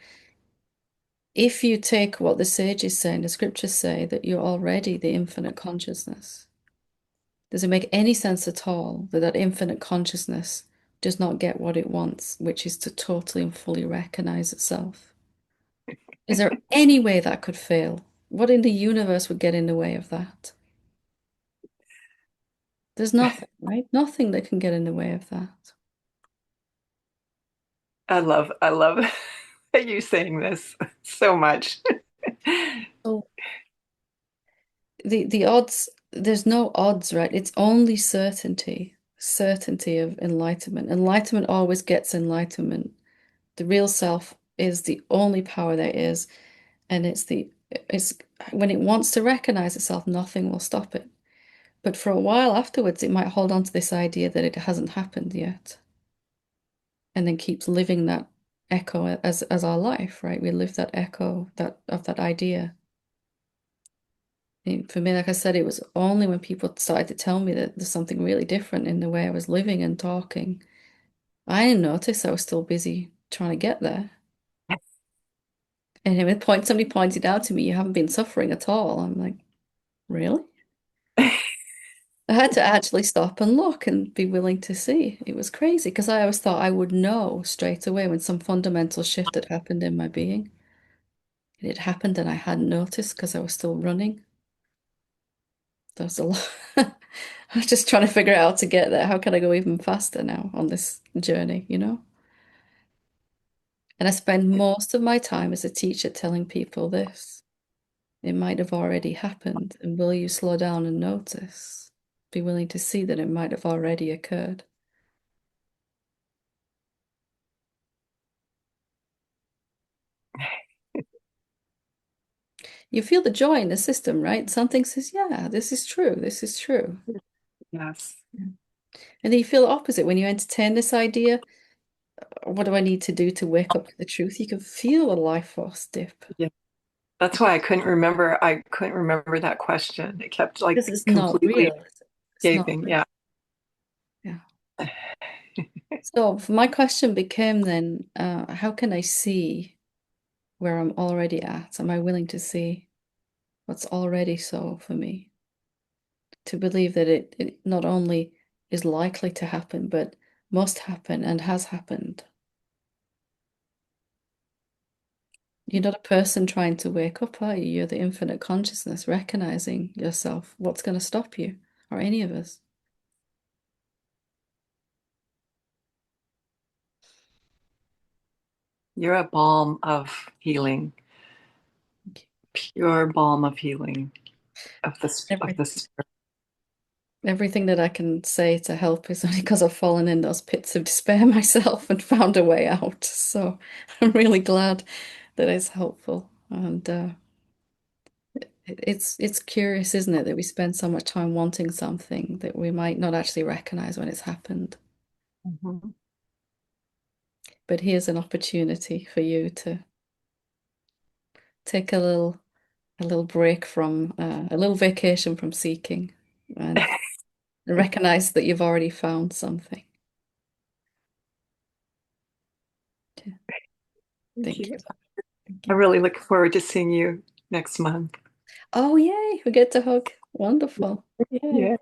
If you take what the sages say and the scriptures say, that you're already the infinite consciousness, does it make any sense at all that that infinite consciousness does not get what it wants, which is to totally and fully recognize itself? Is there any way that could fail? What in the universe would get in the way of that? There's nothing, right? Nothing that can get in the way of that. I love you saying this so much. So the odds, there's no odds, right? It's only certainty, certainty of enlightenment. Enlightenment always gets enlightenment. The real self is the only power there is, and it's when it wants to recognize itself, nothing will stop it. But for a while afterwards, it might hold on to this idea that it hasn't happened yet, and then keeps living that echo as our life, right? We live that echo that of that idea. For me, like I said, it was only when people started to tell me that there's something really different in the way I was living and talking. I didn't notice I was still busy trying to get there. And at one point, somebody pointed out to me, "You haven't been suffering at all." I'm like, really? I had to actually stop and look and be willing to see. It was crazy because I always thought I would know straight away when some fundamental shift had happened in my being. And it happened and I hadn't noticed because I was still running. There was a lot. I was just trying to figure out how to get there. How can I go even faster now on this journey, you know? And I spend most of my time as a teacher telling people this. It might have already happened. And will you slow down and notice? Be willing to see that it might have already occurred. You feel the joy in the system, right? Something says, yeah, this is true. This is true. Yes. And then you feel the opposite when you entertain this idea. What do I need to do to wake up to the truth? You can feel a life force dip. Yeah. That's why I couldn't remember that question. It kept Because like it's not completely real. It's not escaping. real. Yeah. Yeah. So my question became then, how can I see where I'm already at? Am I willing to see what's already so for me? To believe that it not only is likely to happen, but must happen and has happened. You're not a person trying to wake up, are you? You're the infinite consciousness recognizing yourself. What's going to stop you, or any of us? You're a balm of healing, pure balm of healing of Every, the spirit. everything that I can say to help is only because I've fallen in those pits of despair myself and found a way out. So I'm really glad that it's helpful. And it's curious, isn't it, that we spend so much time wanting something that we might not actually recognize when it's happened. Mhm. But here's an opportunity for you to take a little break from a little vacation from seeking and recognize that you've already found something. Yeah. Thank Thank you. you. Thank I you. really look forward to seeing you next month. Oh, yay, we get to hug. Wonderful. Yay. Yeah.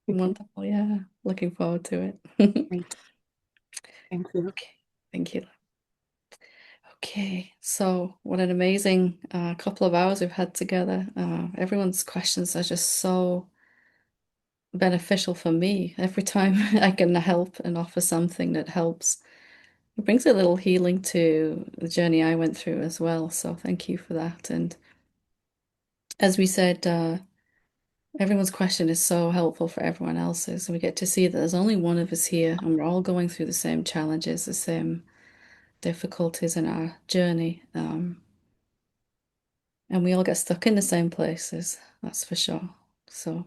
Wonderful. Yeah. Looking forward to it. Thank you. Okay. Thank you. Okay. So, what an amazing couple of hours we've had together. Everyone's questions are just so beneficial for me. Every time I can help and offer something that helps, it brings a little healing to the journey I went through as well. So thank you for that. And as we said, everyone's question is so helpful for everyone else's. And we get to see that there's only one of us here, and we're all going through the same challenges, the same difficulties in our journey. And we all get stuck in the same places, that's for sure. So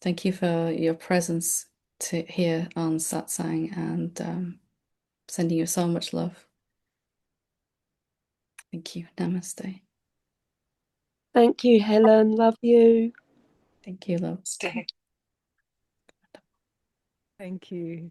thank you for your presence here on Satsang and sending you so much love. Thank you. Namaste. Thank you, Helen. Love you. Thank you, love. Stay. Thank you.